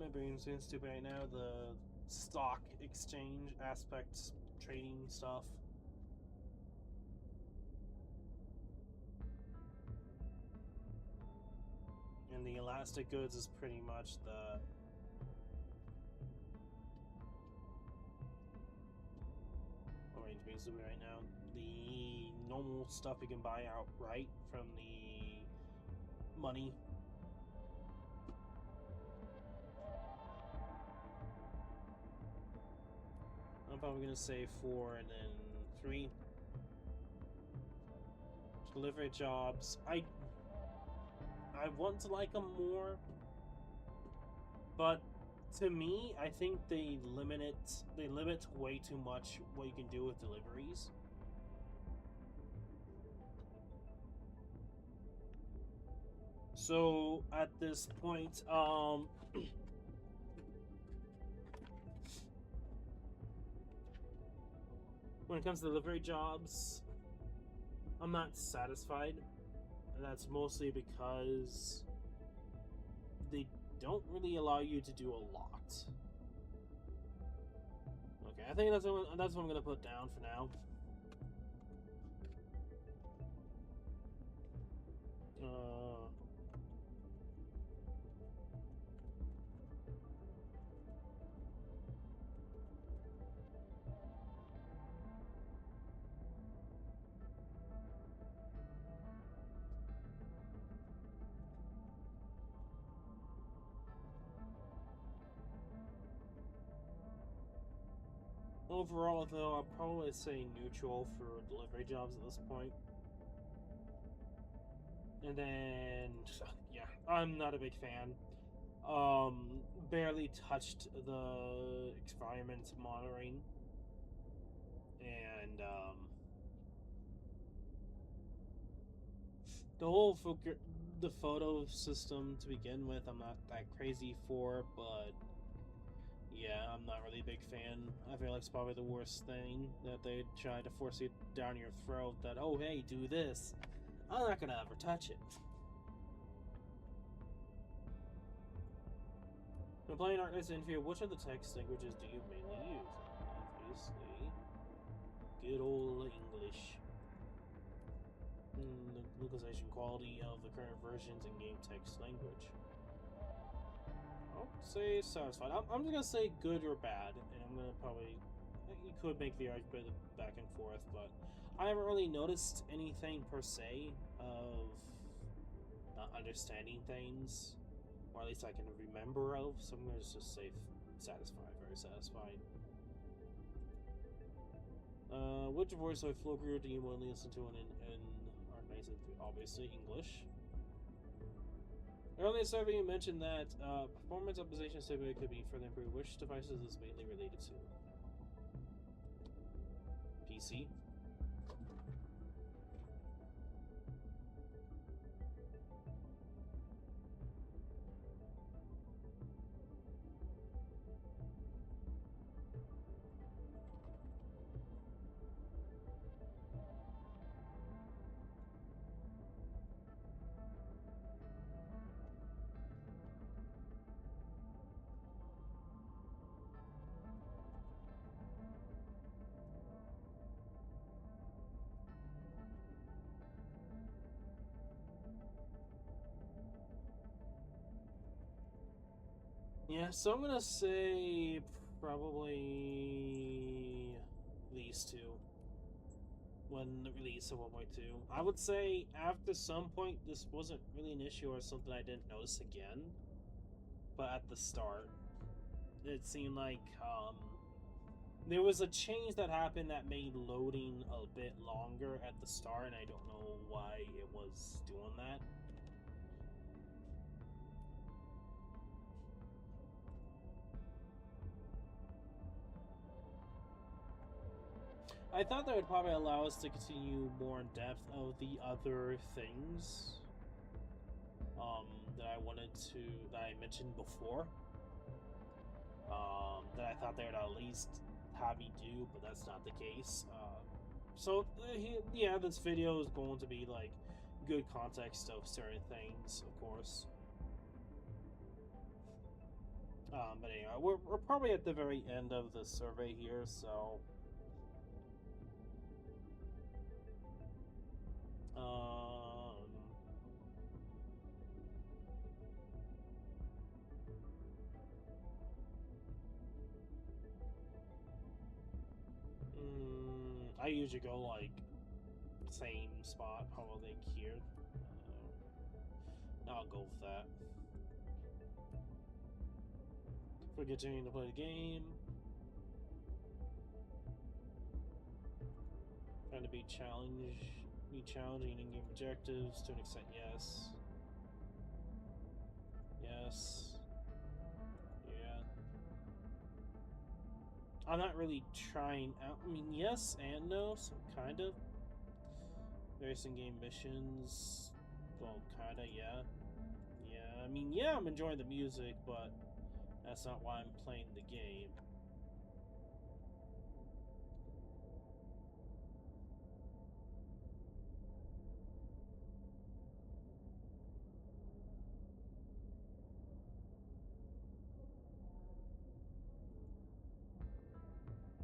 My brain's being stupid right now. The stock exchange aspects, trading stuff. And the Elastic Goods is pretty much the... My brain's being stupid right now. The normal stuff you can buy outright from the money. I'm probably gonna say 4 and then 3. Delivery jobs. I want to like them more, but to me, I think they limit way too much what you can do with deliveries. So at this point, when it comes to delivery jobs, I'm not satisfied, and that's mostly because they don't really allow you to do a lot. Okay, I think that's what I'm gonna put down for now. Overall, though, I'll probably say neutral for delivery jobs at this point. And then, yeah, I'm not a big fan. Barely touched the environment monitoring. And, the whole the photo system to begin with, I'm not that crazy for, but yeah, I'm not really a big fan. I feel like it's probably the worst thing that they try to force it down your throat that, oh, hey, do this. I'm not gonna ever touch it. When playing Arknights Endfield, which of the text languages do you mainly use? Obviously, good old English. The localization quality of the current versions in game text language. I'll say satisfied. I'm just gonna say good or bad, and I'm gonna probably, you could make the argument back and forth, but I haven't really noticed anything per se of not understanding things, or at least I can remember of. So I'm gonna just say satisfied, very satisfied. Which voice of flow group do you want to listen to in Arknights? Obviously English. Earlier survey you mentioned that performance optimization stability could be further improved. Which devices is this mainly related to? PC. Yeah, so I'm gonna say probably these two. When the release of 1.2. I would say after some point this wasn't really an issue or something I didn't notice again. But at the start, it seemed like there was a change that happened that made loading a bit longer at the start, and I don't know why it was doing that. I thought that would probably allow us to continue more in depth of the other things that I mentioned before. That I thought they would at least have me do, but that's not the case. Yeah, this video is going to be like good context of certain things, of course. But anyway, we're probably at the very end of the survey here, so I usually go like same spot, probably here. I'll go with that. For continuing to play the game. Trying to be challenging in-game objectives to an extent, yes. Yes. Yeah. I'm not really trying out. I mean, yes and no, so kind of. Various in-game missions. Well, kind of, yeah. Yeah, I mean, yeah, I'm enjoying the music, but that's not why I'm playing the game.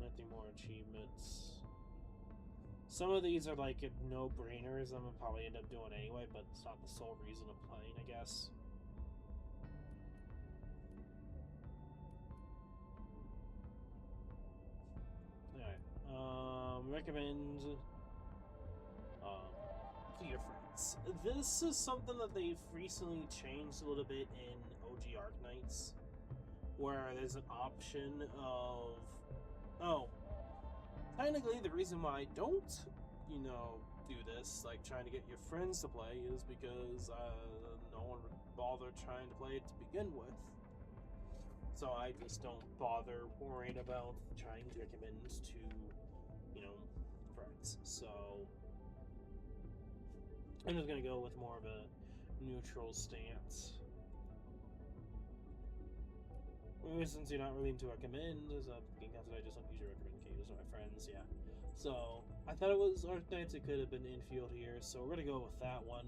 Nothing more achievements. Some of these are like no-brainers I'm gonna probably end up doing anyway, but it's not the sole reason of playing, I guess. Alright. Recommend to your friends. This is something that they've recently changed a little bit in OG Arknights, where there's an option of, oh, technically the reason why I don't, do this, like trying to get your friends to play, is because no one would bother trying to play it to begin with. So I just don't bother worrying about trying to recommend to, friends. So I'm just gonna go with more of a neutral stance. Since you're not really into recommend, as a game concept, I just don't usually recommend games to my friends, yeah. So I thought it was Arknights, it could have been Infield here, so we're gonna go with that one.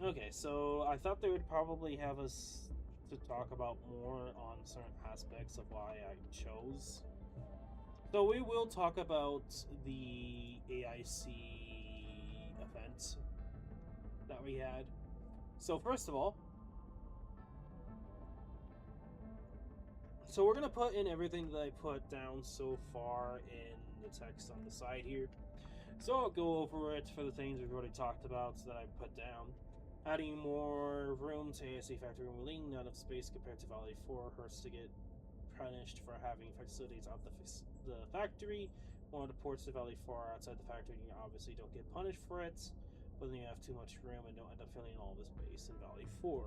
Okay, so I thought they would probably have us to talk about more on certain aspects of why I chose. So we will talk about the AIC event that we had. So first of all, so we're going to put in everything that I put down so far in the text on the side here. So I'll go over it for the things we've already talked about that I put down. Adding more room to AIC factory room wheeling, not enough space compared to Valley 4 hurts to get punished for having facilities out the factory. One of the ports to Valley 4 outside the factory, you obviously don't get punished for it, but then you have too much room and don't end up filling all the space in Valley 4.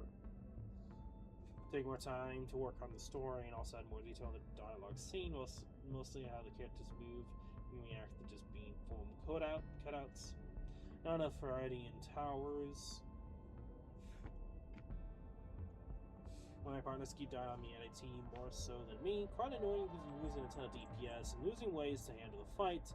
Take more time to work on the story and also add more detail in the dialogue scene, mostly how the characters move and react to just being foam cutouts. Not enough variety in towers. My partners keep dying on me and a team more so than me. Quite annoying because you're losing a ton of DPS and losing ways to handle the fight,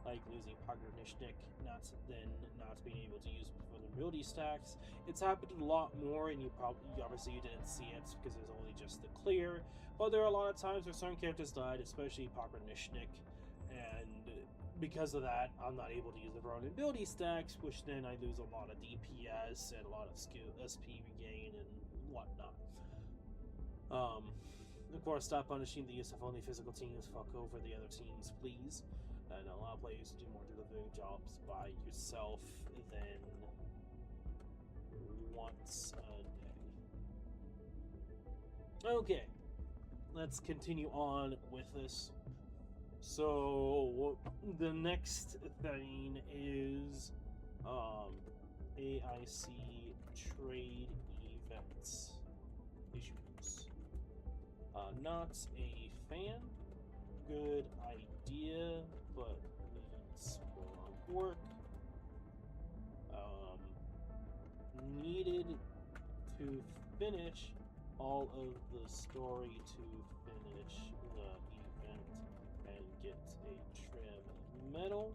like losing Arknights, not being able to use vulnerability stacks. It's happened a lot more, and obviously you didn't see it because it was only just the clear. But there are a lot of times where certain characters died, especially Arknights, and because of that, I'm not able to use the vulnerability stacks, which then I lose a lot of DPS and a lot of skill SP regain and whatnot. Of course, stop punishing the use of only physical teams. Fuck over the other teams, please. And allow players to do more delivering jobs by yourself than once a day. Okay, let's continue on with this. So the next thing is AIC trade events issues. Not a fan. Good idea, but needs more work. Needed to finish all of the story to finish the event and get a trim medal.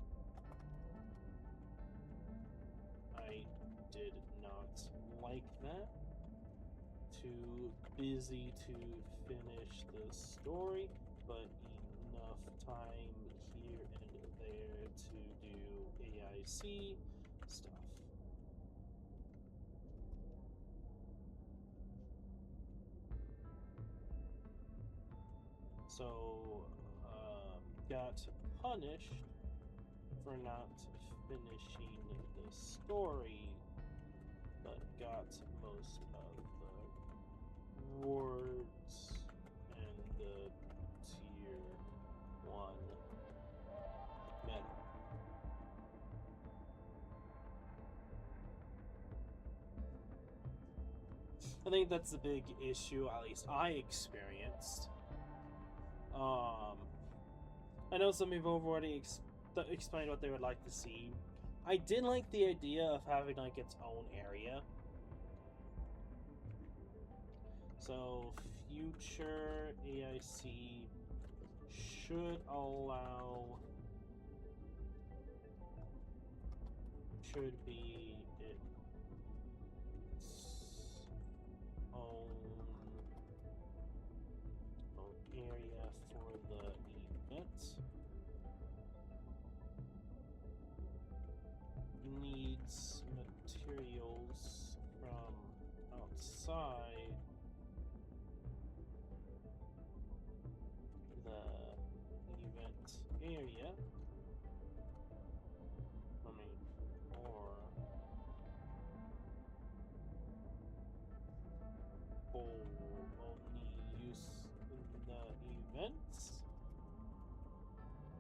I did not like that. Too busy to finish the story, but enough time here and there to do AIC stuff. So, got punished for not finishing the story, but got most of the rewards and the tier 1 medal. I think that's the big issue, at least I experienced. I know some people have already explained what they would like to see. I did like the idea of having like its own area. So future AIC should allow, should be its own area for the event. Needs materials from outside the event area. Or only use in the events?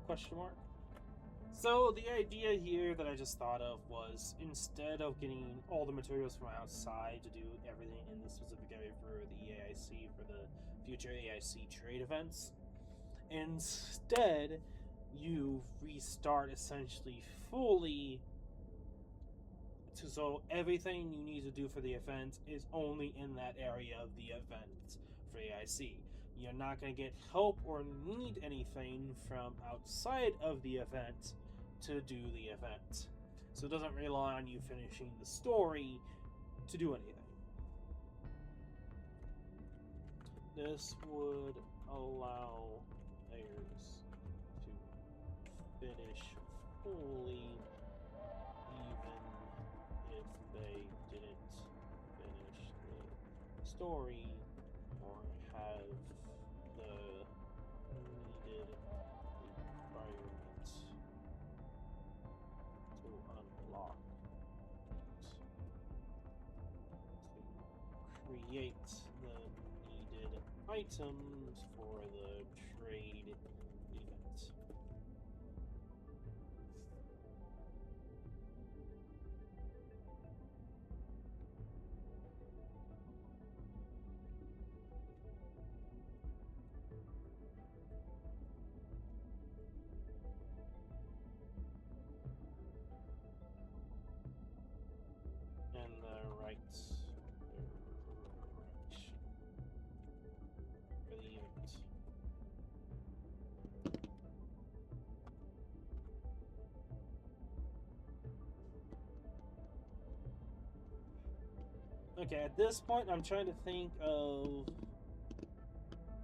Question mark. So the idea here that I just thought of was, instead of getting all the materials from outside to do everything in the specific area for the AIC, for the future AIC trade events, instead you restart essentially fully, so everything you need to do for the event is only in that area of the event for AIC. You're not going to get help or need anything from outside of the event to do the event. So it doesn't rely on you finishing the story to do anything. This would allow players to finish fully even if they didn't finish the story or have the needed requirements to unlock it, to create the needed items for the trade event. And the right direction for the event. Okay, at this point, I'm trying to think of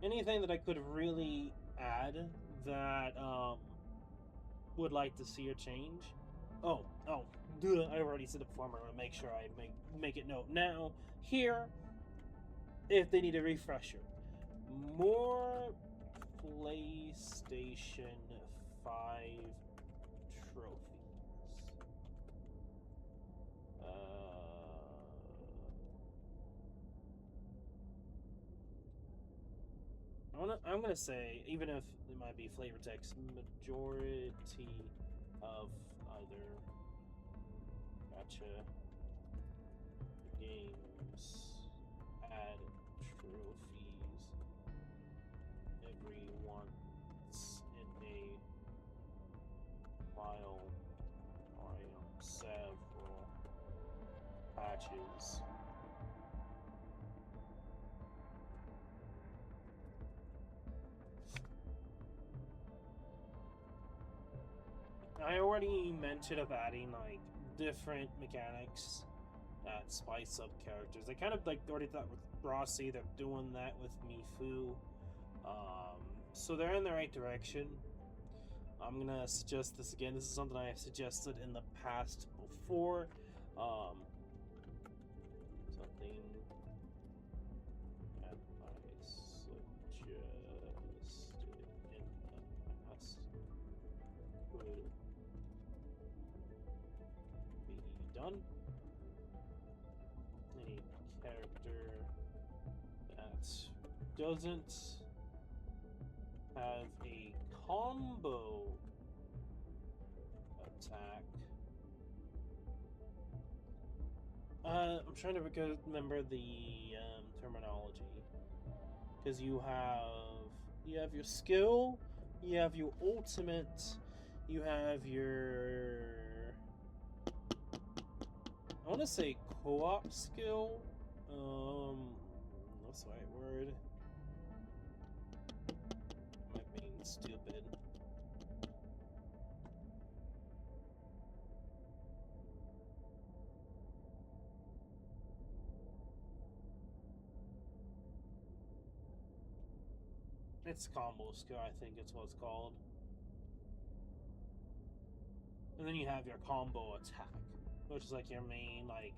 anything that I could really add that would like to see a change. Oh, I already said it before. I'm gonna make sure I make it note now. Here, if they need a refresher, more PlayStation 5 trophies. I'm gonna say, even if it might be flavor text, majority of other gacha games add trophies every once in a while, or several patches. I already mentioned of adding like different mechanics that spice up characters. I kind of like already thought with Rossi, they're doing that with Mifu. So they're in the right direction. I'm gonna suggest this again. This is something I have suggested in the past before. Something that I suggested doesn't have a combo attack. I'm trying to remember the terminology, because you have your skill, you have your ultimate, you have your, I want to say co-op skill. What's the right word? Am I being stupid? It's combo skill, I think it's what it's called. And then you have your combo attack, which is like your main, like,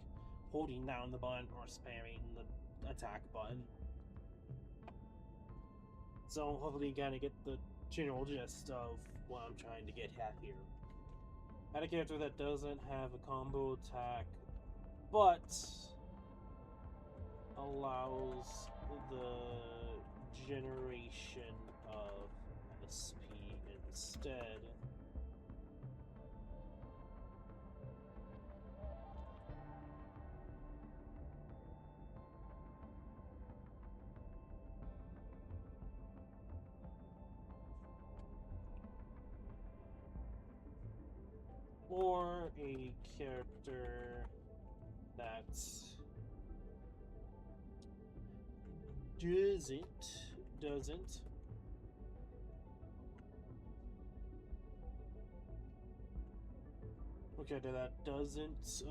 holding down the button or spamming the attack button. So hopefully you kind of get the general gist of what I'm trying to get at here. I had a character that doesn't have a combo attack, but allows the generation of SP instead. Or a character that doesn't okay, that doesn't sorry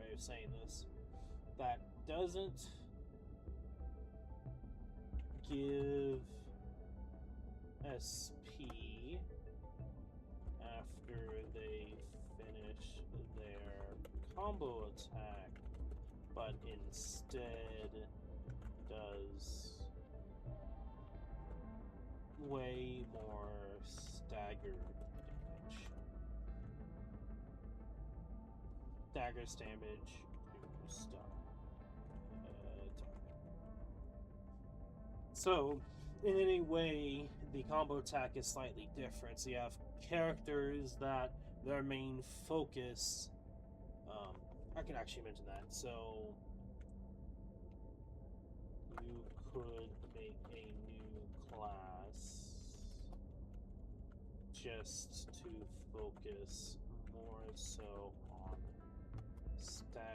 way of saying this, that doesn't give SP after they finish their combo attack, but instead does way more stagger damage. Stagger's damage to stun. So, in any way, the combo attack is slightly different. So you have characters that their main focus. I can actually mention that. So you could make a new class just to focus more so on staggering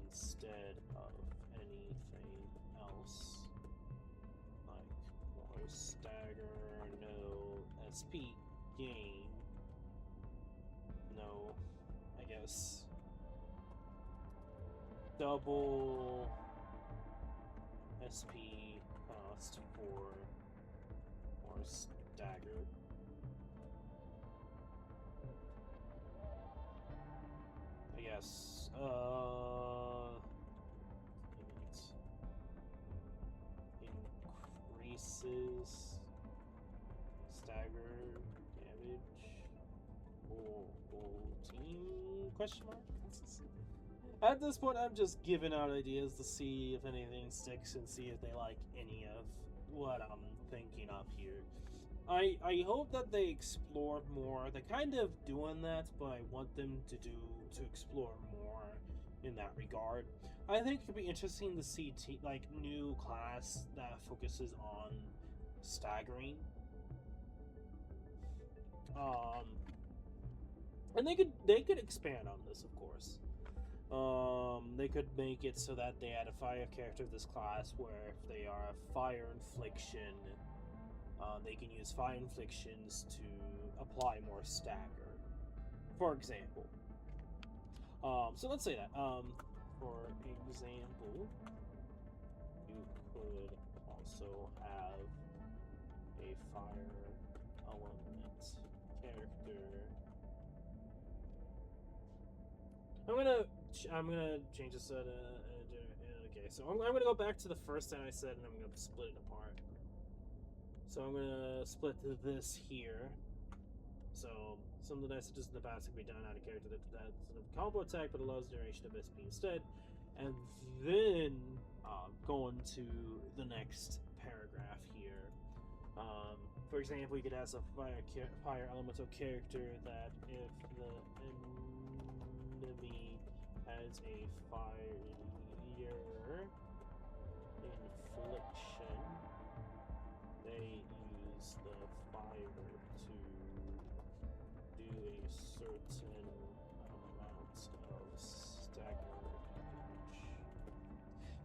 instead of anything else, like more stagger, no SP gain, no, I guess, double SP cost for more stagger. I guess, increases stagger damage or team question mark? At this point, I'm just giving out ideas to see if anything sticks and see if they like any of what I'm thinking of here. I hope that they explore more. They're kind of doing that, but I want them to explore more in that regard. I think it could be interesting to see like new class that focuses on staggering. And they could expand on this, of course. They could make it so that they add a fire character to this class where if they are a fire infliction, they can use fire inflictions to apply more stagger, for example. So let's say that. For example, you could also have a fire element character. I'm gonna change this. Okay, so I'm gonna go back to the first thing I said, and I'm gonna split it apart. So I'm gonna split this here. So some of the messages in the past can be done out of character that's a combo attack, but allows generation of SP instead. And then going to the next paragraph here. For example, you could ask a fire elemental character that if the enemy has a fire infliction, they use the fire to do a certain amount of stagger damage.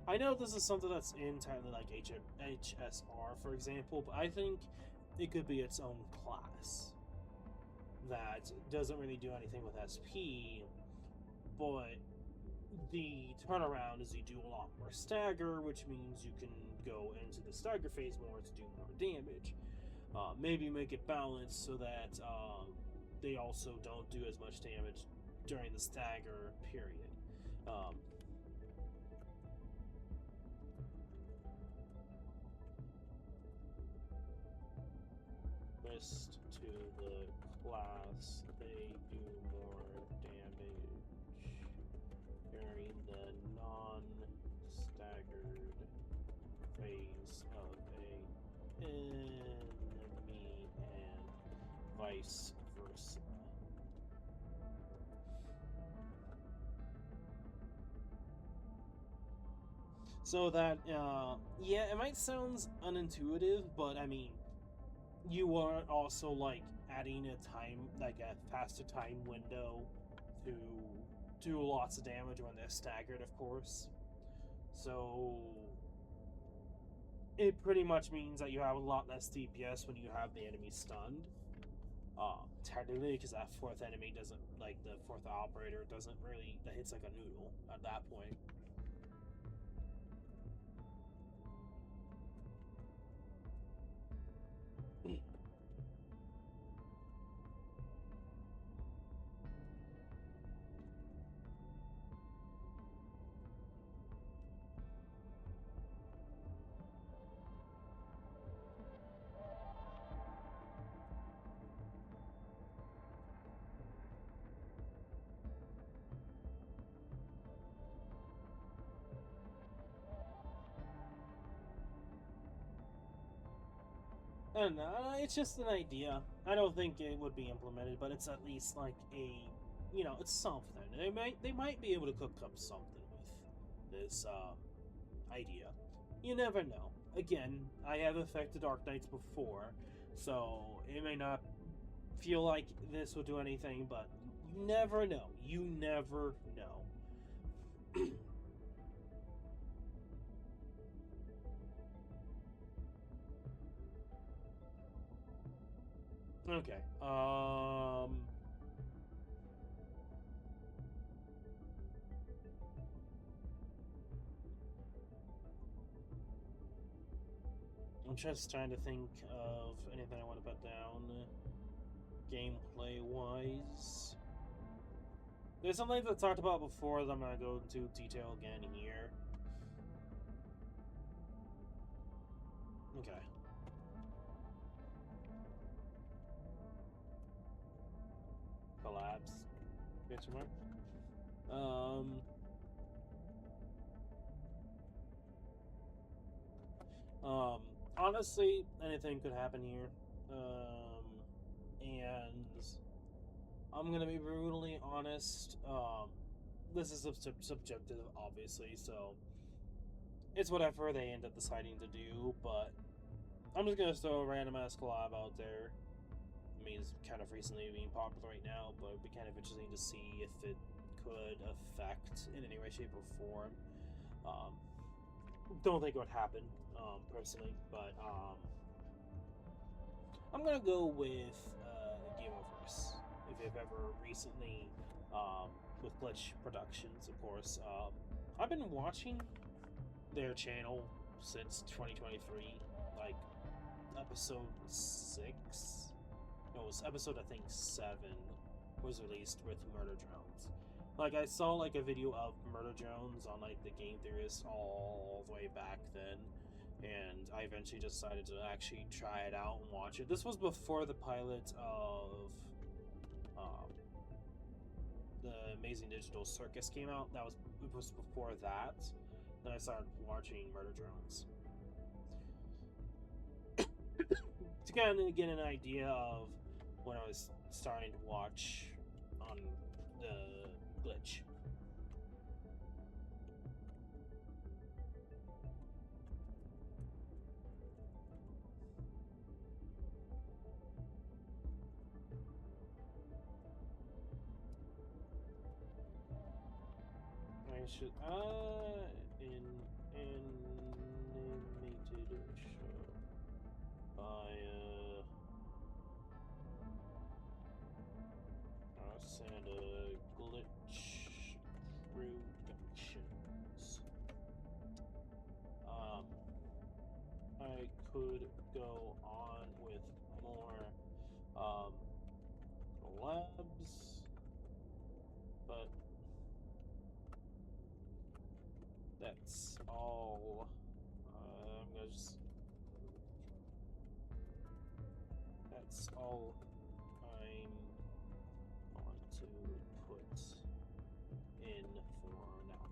I know this is something that's entirely like HSR, for example, but I think it could be its own class that doesn't really do anything with SP, but the turnaround is you do a lot more stagger, which means you can go into the stagger phase more to do more damage. Maybe make it balanced so that they also don't do as much damage during the stagger period. List to the class, they do more damage during the non-staggered phase of a enemy and vice versa. So that, yeah, it might sound unintuitive, but I mean, you are also like adding a time, like a faster time window to do lots of damage when they're staggered, of course. So it pretty much means that you have a lot less DPS when you have the enemy stunned. Technically, because that fourth enemy doesn't, like the fourth operator doesn't really, that hits like a noodle at that point. I don't know. It's just an idea. I don't think it would be implemented, but it's at least like a, you know, it's something. They might be able to cook up something with this idea. You never know. Again, I have affected Arknights before, so it may not feel like this will do anything, but you never know. You never know. Okay. I'm just trying to think of anything I want to put down gameplay wise. There's some things I talked about before that I'm gonna go into detail again here. Okay. Collapse. Question mark. Honestly, anything could happen here. And I'm gonna be brutally honest. This is subjective, obviously, so it's whatever they end up deciding to do, but I'm just gonna throw a random ass collab out there. I mean, it's kind of recently being popular right now, but it'd be kind of interesting to see if it could affect in any way, shape, or form. Don't think it would happen, personally, but I'm gonna go with Gameoverse. If you've ever recently, with Glitch Productions, of course, I've been watching their channel since 2023, like episode 6. No, it was episode I think 7 was released with Murder Drones. Like I saw like a video of Murder Drones on like the Game Theorist all the way back then, and I eventually decided to actually try it out and watch it. This was before the pilot of the Amazing Digital Circus came out. It was before that. Then I started watching Murder Drones to kind of get an idea of when I was starting to watch on the glitch. I should animated show by Santa Glitch Productions. I could go on with more collabs, but that's all. I'm gonna just. That's all I'm going to put in for now.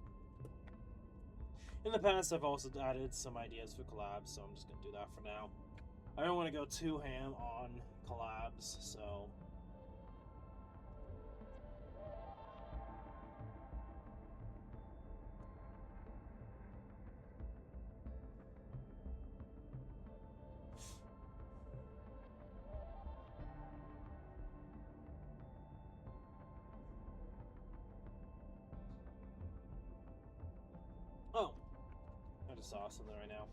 In the past, I've also added some ideas for collabs, so I'm just gonna do that for now. I don't want to go too ham on collabs, so. Oh, I just saw something right now.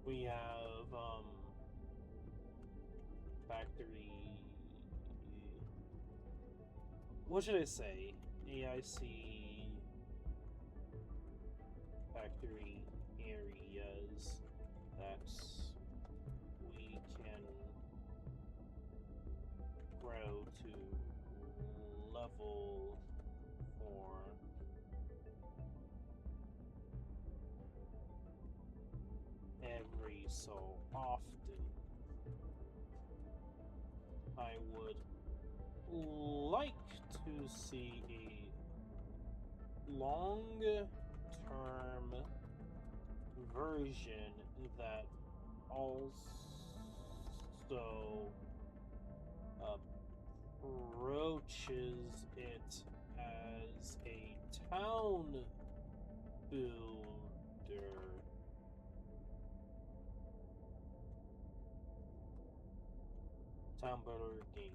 We have factory. What should I say? AIC factory areas that we can grow to level 4 every so often. I would like to see a long-term version that also approaches it as a town builder. Town builder gameplay.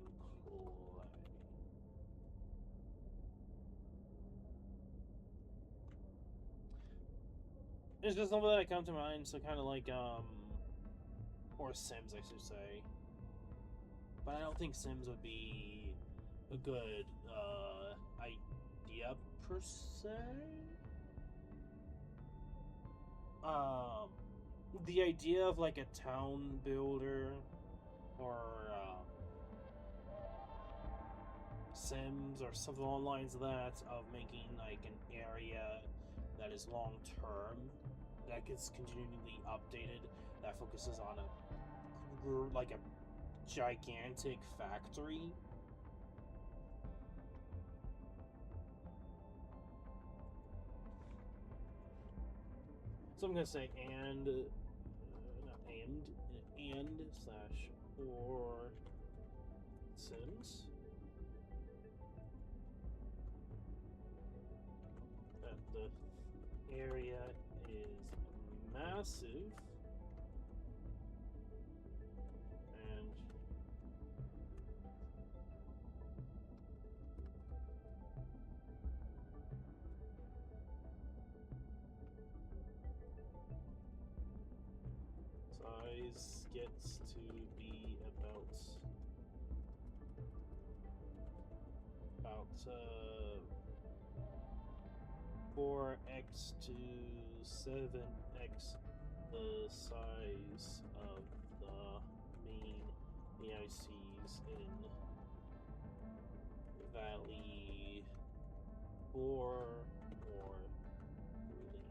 It's just something that come to mind, so kind of like or Sims, I should say. But I don't think Sims would be a good idea per se. The idea of like a town builder or Sims or something along the lines of that, of making like an area that is long term, that gets continually updated, that focuses on a gigantic factory. So I'm gonna say and slash or Sims. That the area is massive and size gets to be about 4x to 7x the size of the main AICs in Valley 4 or Link.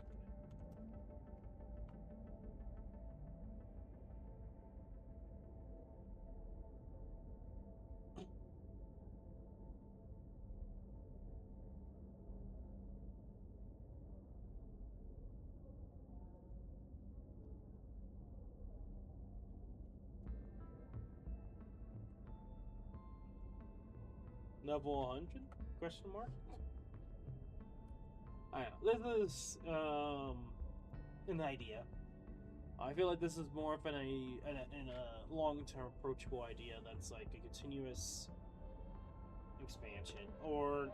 Level 100? Question mark? I know. This is an idea. I feel like this is more of a long-term approachable idea that's like a continuous expansion, or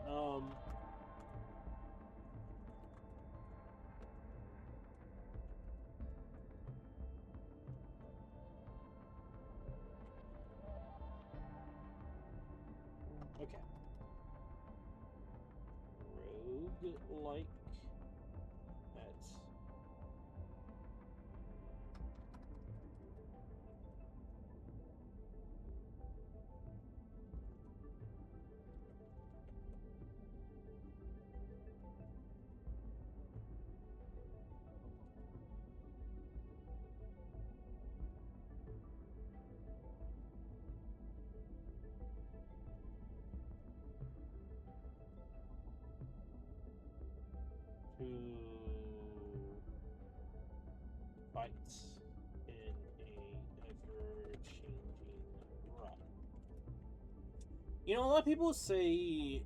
okay, rogue-like pets. To fight in a ever-changing run. You know, a lot of people say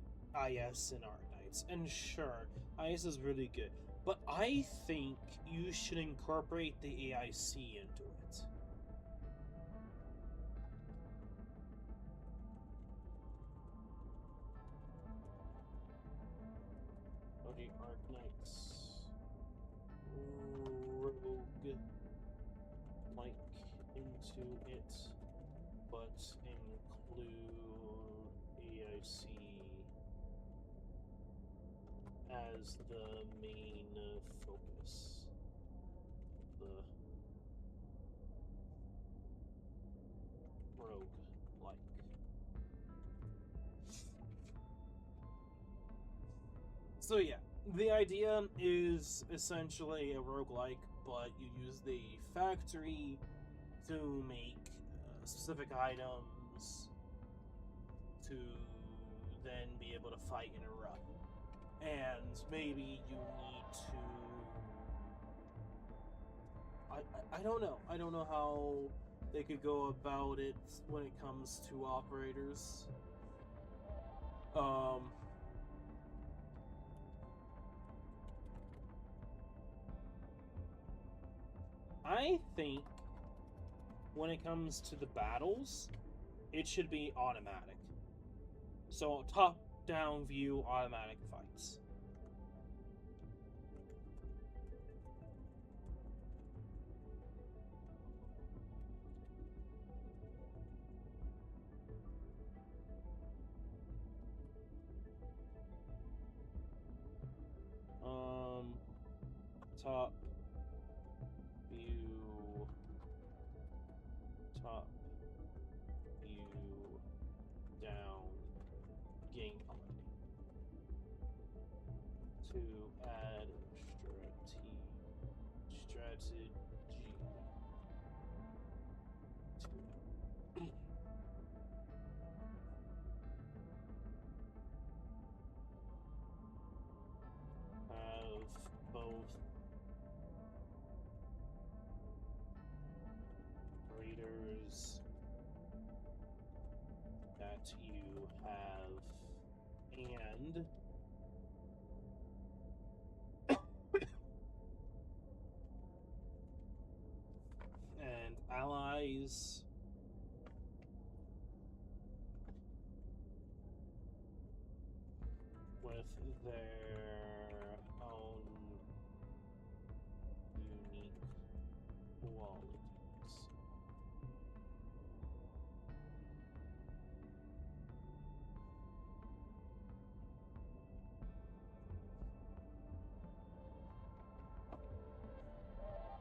IS in Arknights, and sure, IS is really good, but I think you should incorporate the AIC into it. OG Arknights rogue-like into it, but include AIC as the main focus. The rogue-like. So yeah, the idea is essentially a roguelike, but you use the factory to make specific items to then be able to fight in a run. And maybe you need to... I don't know. I don't know how they could go about it when it comes to operators. I think when it comes to the battles, it should be automatic. So top-down view, automatic fights. Top view, down, gameplay. To add strategy to it. Have both readers that you have and allies with their own unique qualities.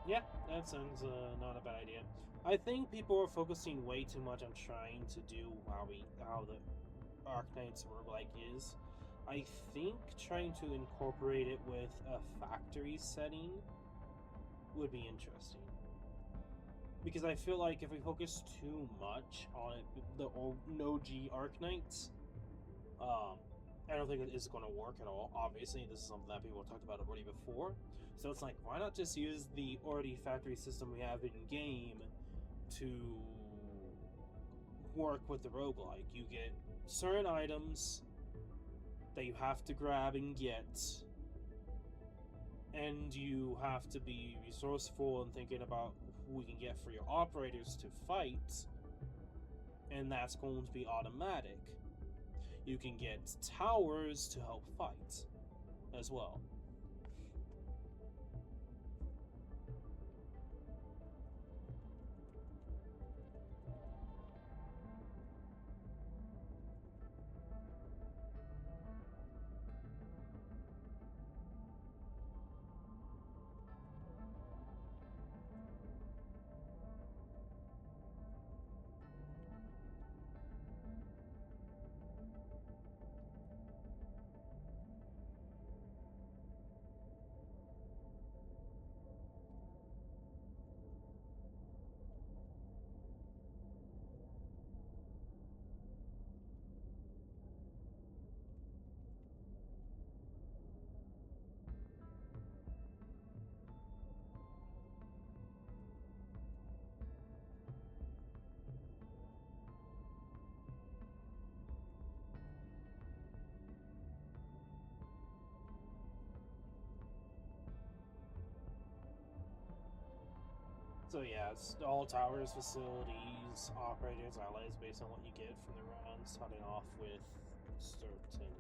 Yeah, that sounds not a bad idea. I think people are focusing way too much on trying to do how the Arknights roguelike is. I think trying to incorporate it with a factory setting would be interesting. Because I feel like if we focus too much on the OG Arknights, I don't think it is going to work at all. Obviously, this is something that people talked about already before. So it's like, why not just use the already factory system we have in game to work with the roguelike. You get certain items that you have to grab and get, and you have to be resourceful and thinking about who we can get for your operators to fight, and that's going to be automatic. You can get towers to help fight as well. So yeah, it's all towers, facilities, operators, allies, based on what you get from the rounds, starting off with certain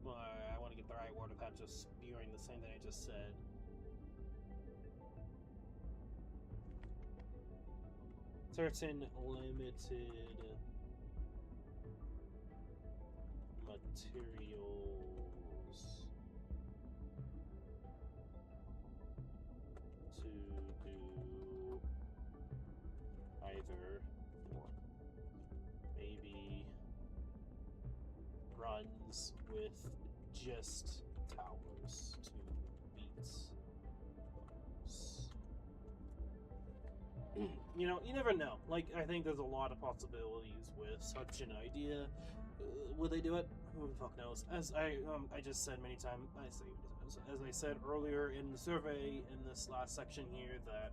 I want to get the right word without just spewing the same thing I just said. Certain limited materials to do either or maybe runs with just towers to beat those. You know, you never know. Like, I think there's a lot of possibilities with such an idea. Would they do it? Who the fuck knows? As I just said many times, as I said earlier in the survey in this last section here, that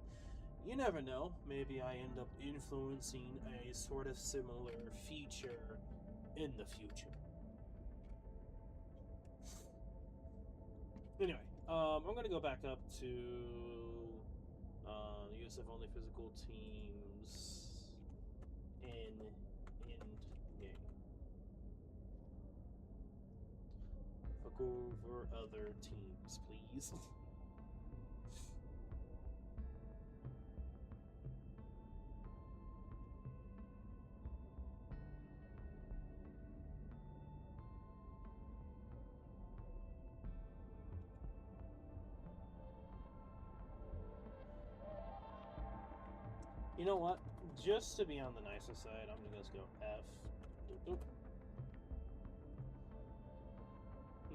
you never know. Maybe I end up influencing a sort of similar feature in the future. Anyway, I'm gonna go back up to use of only physical teams in end game. Fuck over other teams, please. You know what? Just to be on the nicer side, I'm gonna just go F. Doop, doop.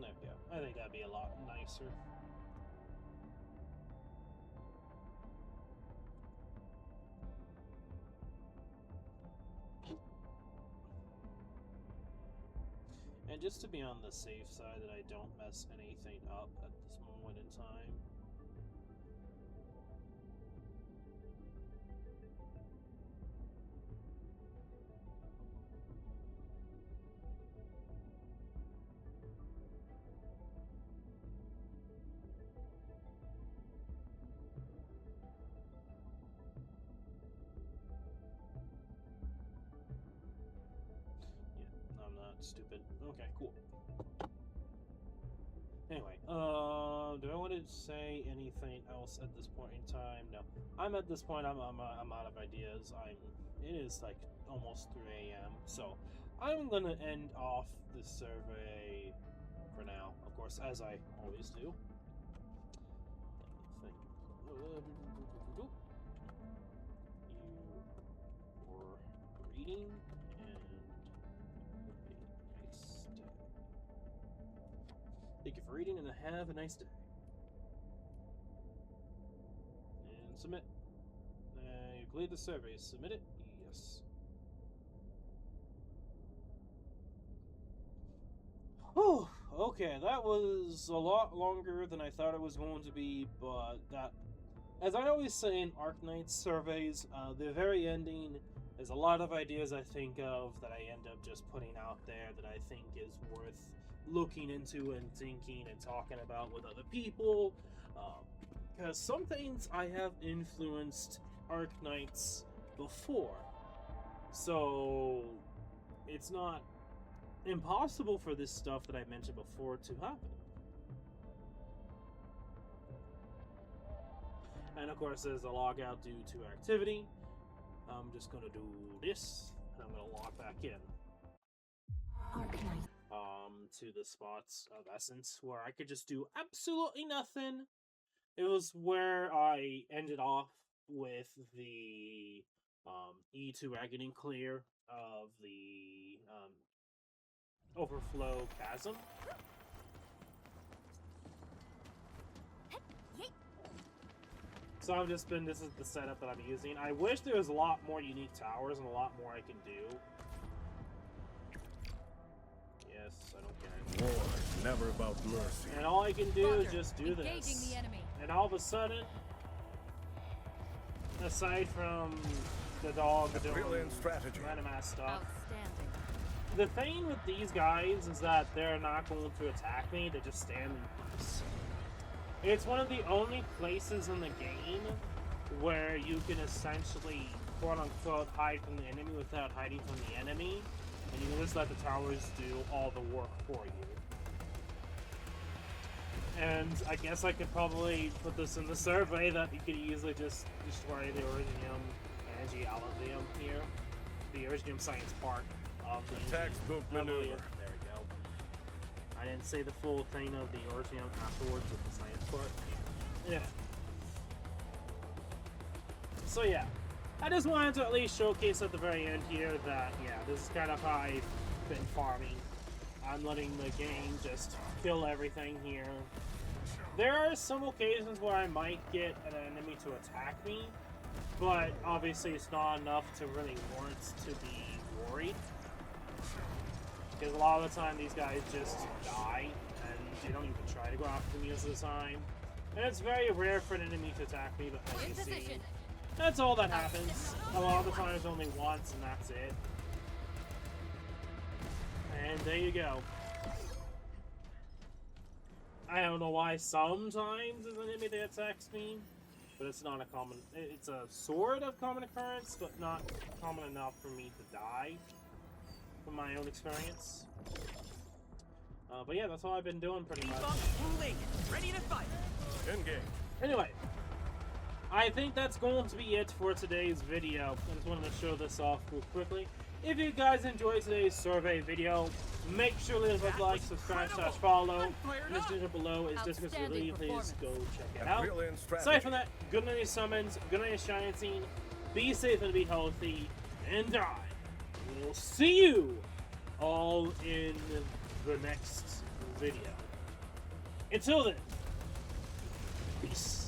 There we go. I think that'd be a lot nicer. And just to be on the safe side that I don't mess anything up at this moment in time. I'm not stupid. Okay, cool. Anyway, do I want to say anything else at this point in time? No. I'm at this point. I'm out of ideas. It is like almost 3 a.m. So I'm gonna end off the survey for now. Of course, as I always do. Let me think. You were reading and. Nice day. Thank you for reading and have a nice day. And Submit. You complete the survey. Submit it. Yes. Oh, okay. That was a lot longer than I thought it was going to be, but that, as I always say in Arknights surveys, the very ending is a lot of ideas I think of that I end up just putting out there that I think is worth looking into and thinking and talking about with other people. Because some things I have influenced Arknights before. So it's not impossible for this stuff that I mentioned before to happen. And of course, there's a logout due to activity. I'm just gonna do this, and I'm gonna log back in. Arknights. To the spots of essence where I could just do absolutely nothing. It was where I ended off with the E2 agony clear of the overflow chasm. So I've just been, this is the setup that I'm using. I wish there was a lot more unique towers and a lot more I can do. Yes, I don't care. War is never about mercy. And all I can do is just do this. The enemy. And all of a sudden, aside from the dog doing Brilliant strategy. random ass stuff, Outstanding. the thing with these guys is that they're not going to attack me, they just stand in peace. It's one of the only places in the game where you can essentially, quote-unquote, hide from the enemy without hiding from the enemy, and you can just let the towers do all the work for you. And I guess I could probably put this in the survey that you could easily just destroy the Originium Energy Allium here. The Originium Science Park of the Textbook maneuver. There we go. I didn't say the full thing of the Originium afterwards with the Science Park. Yeah. So yeah. I just wanted to at least showcase at the very end here that, yeah, this is kind of how I've been farming. I'm letting the game just kill everything here. There are some occasions where I might get an enemy to attack me, but obviously it's not enough to really warrant to be worried. Because a lot of the time these guys just die, and they don't even try to go after me most of the time. And it's very rare for an enemy to attack me, but as you see, that's all that happens. A lot of the times only once, and that's it. And there you go. I don't know why sometimes there's an enemy that attacks me, but it's not a common, it's a sort of common occurrence, but not common enough for me to die, from my own experience. But yeah, that's all I've been doing pretty much. Ready to fight. Engage. Anyway, I think that's going to be it for today's video. I just wanted to show this off real quickly. If you guys enjoyed today's survey video, make sure to leave a like, subscribe, follow. And the description below is just because you please go check it out. Aside from that, good night summons, good night shining scene, be safe and be healthy, and I will see you all in the next video. Until then, peace.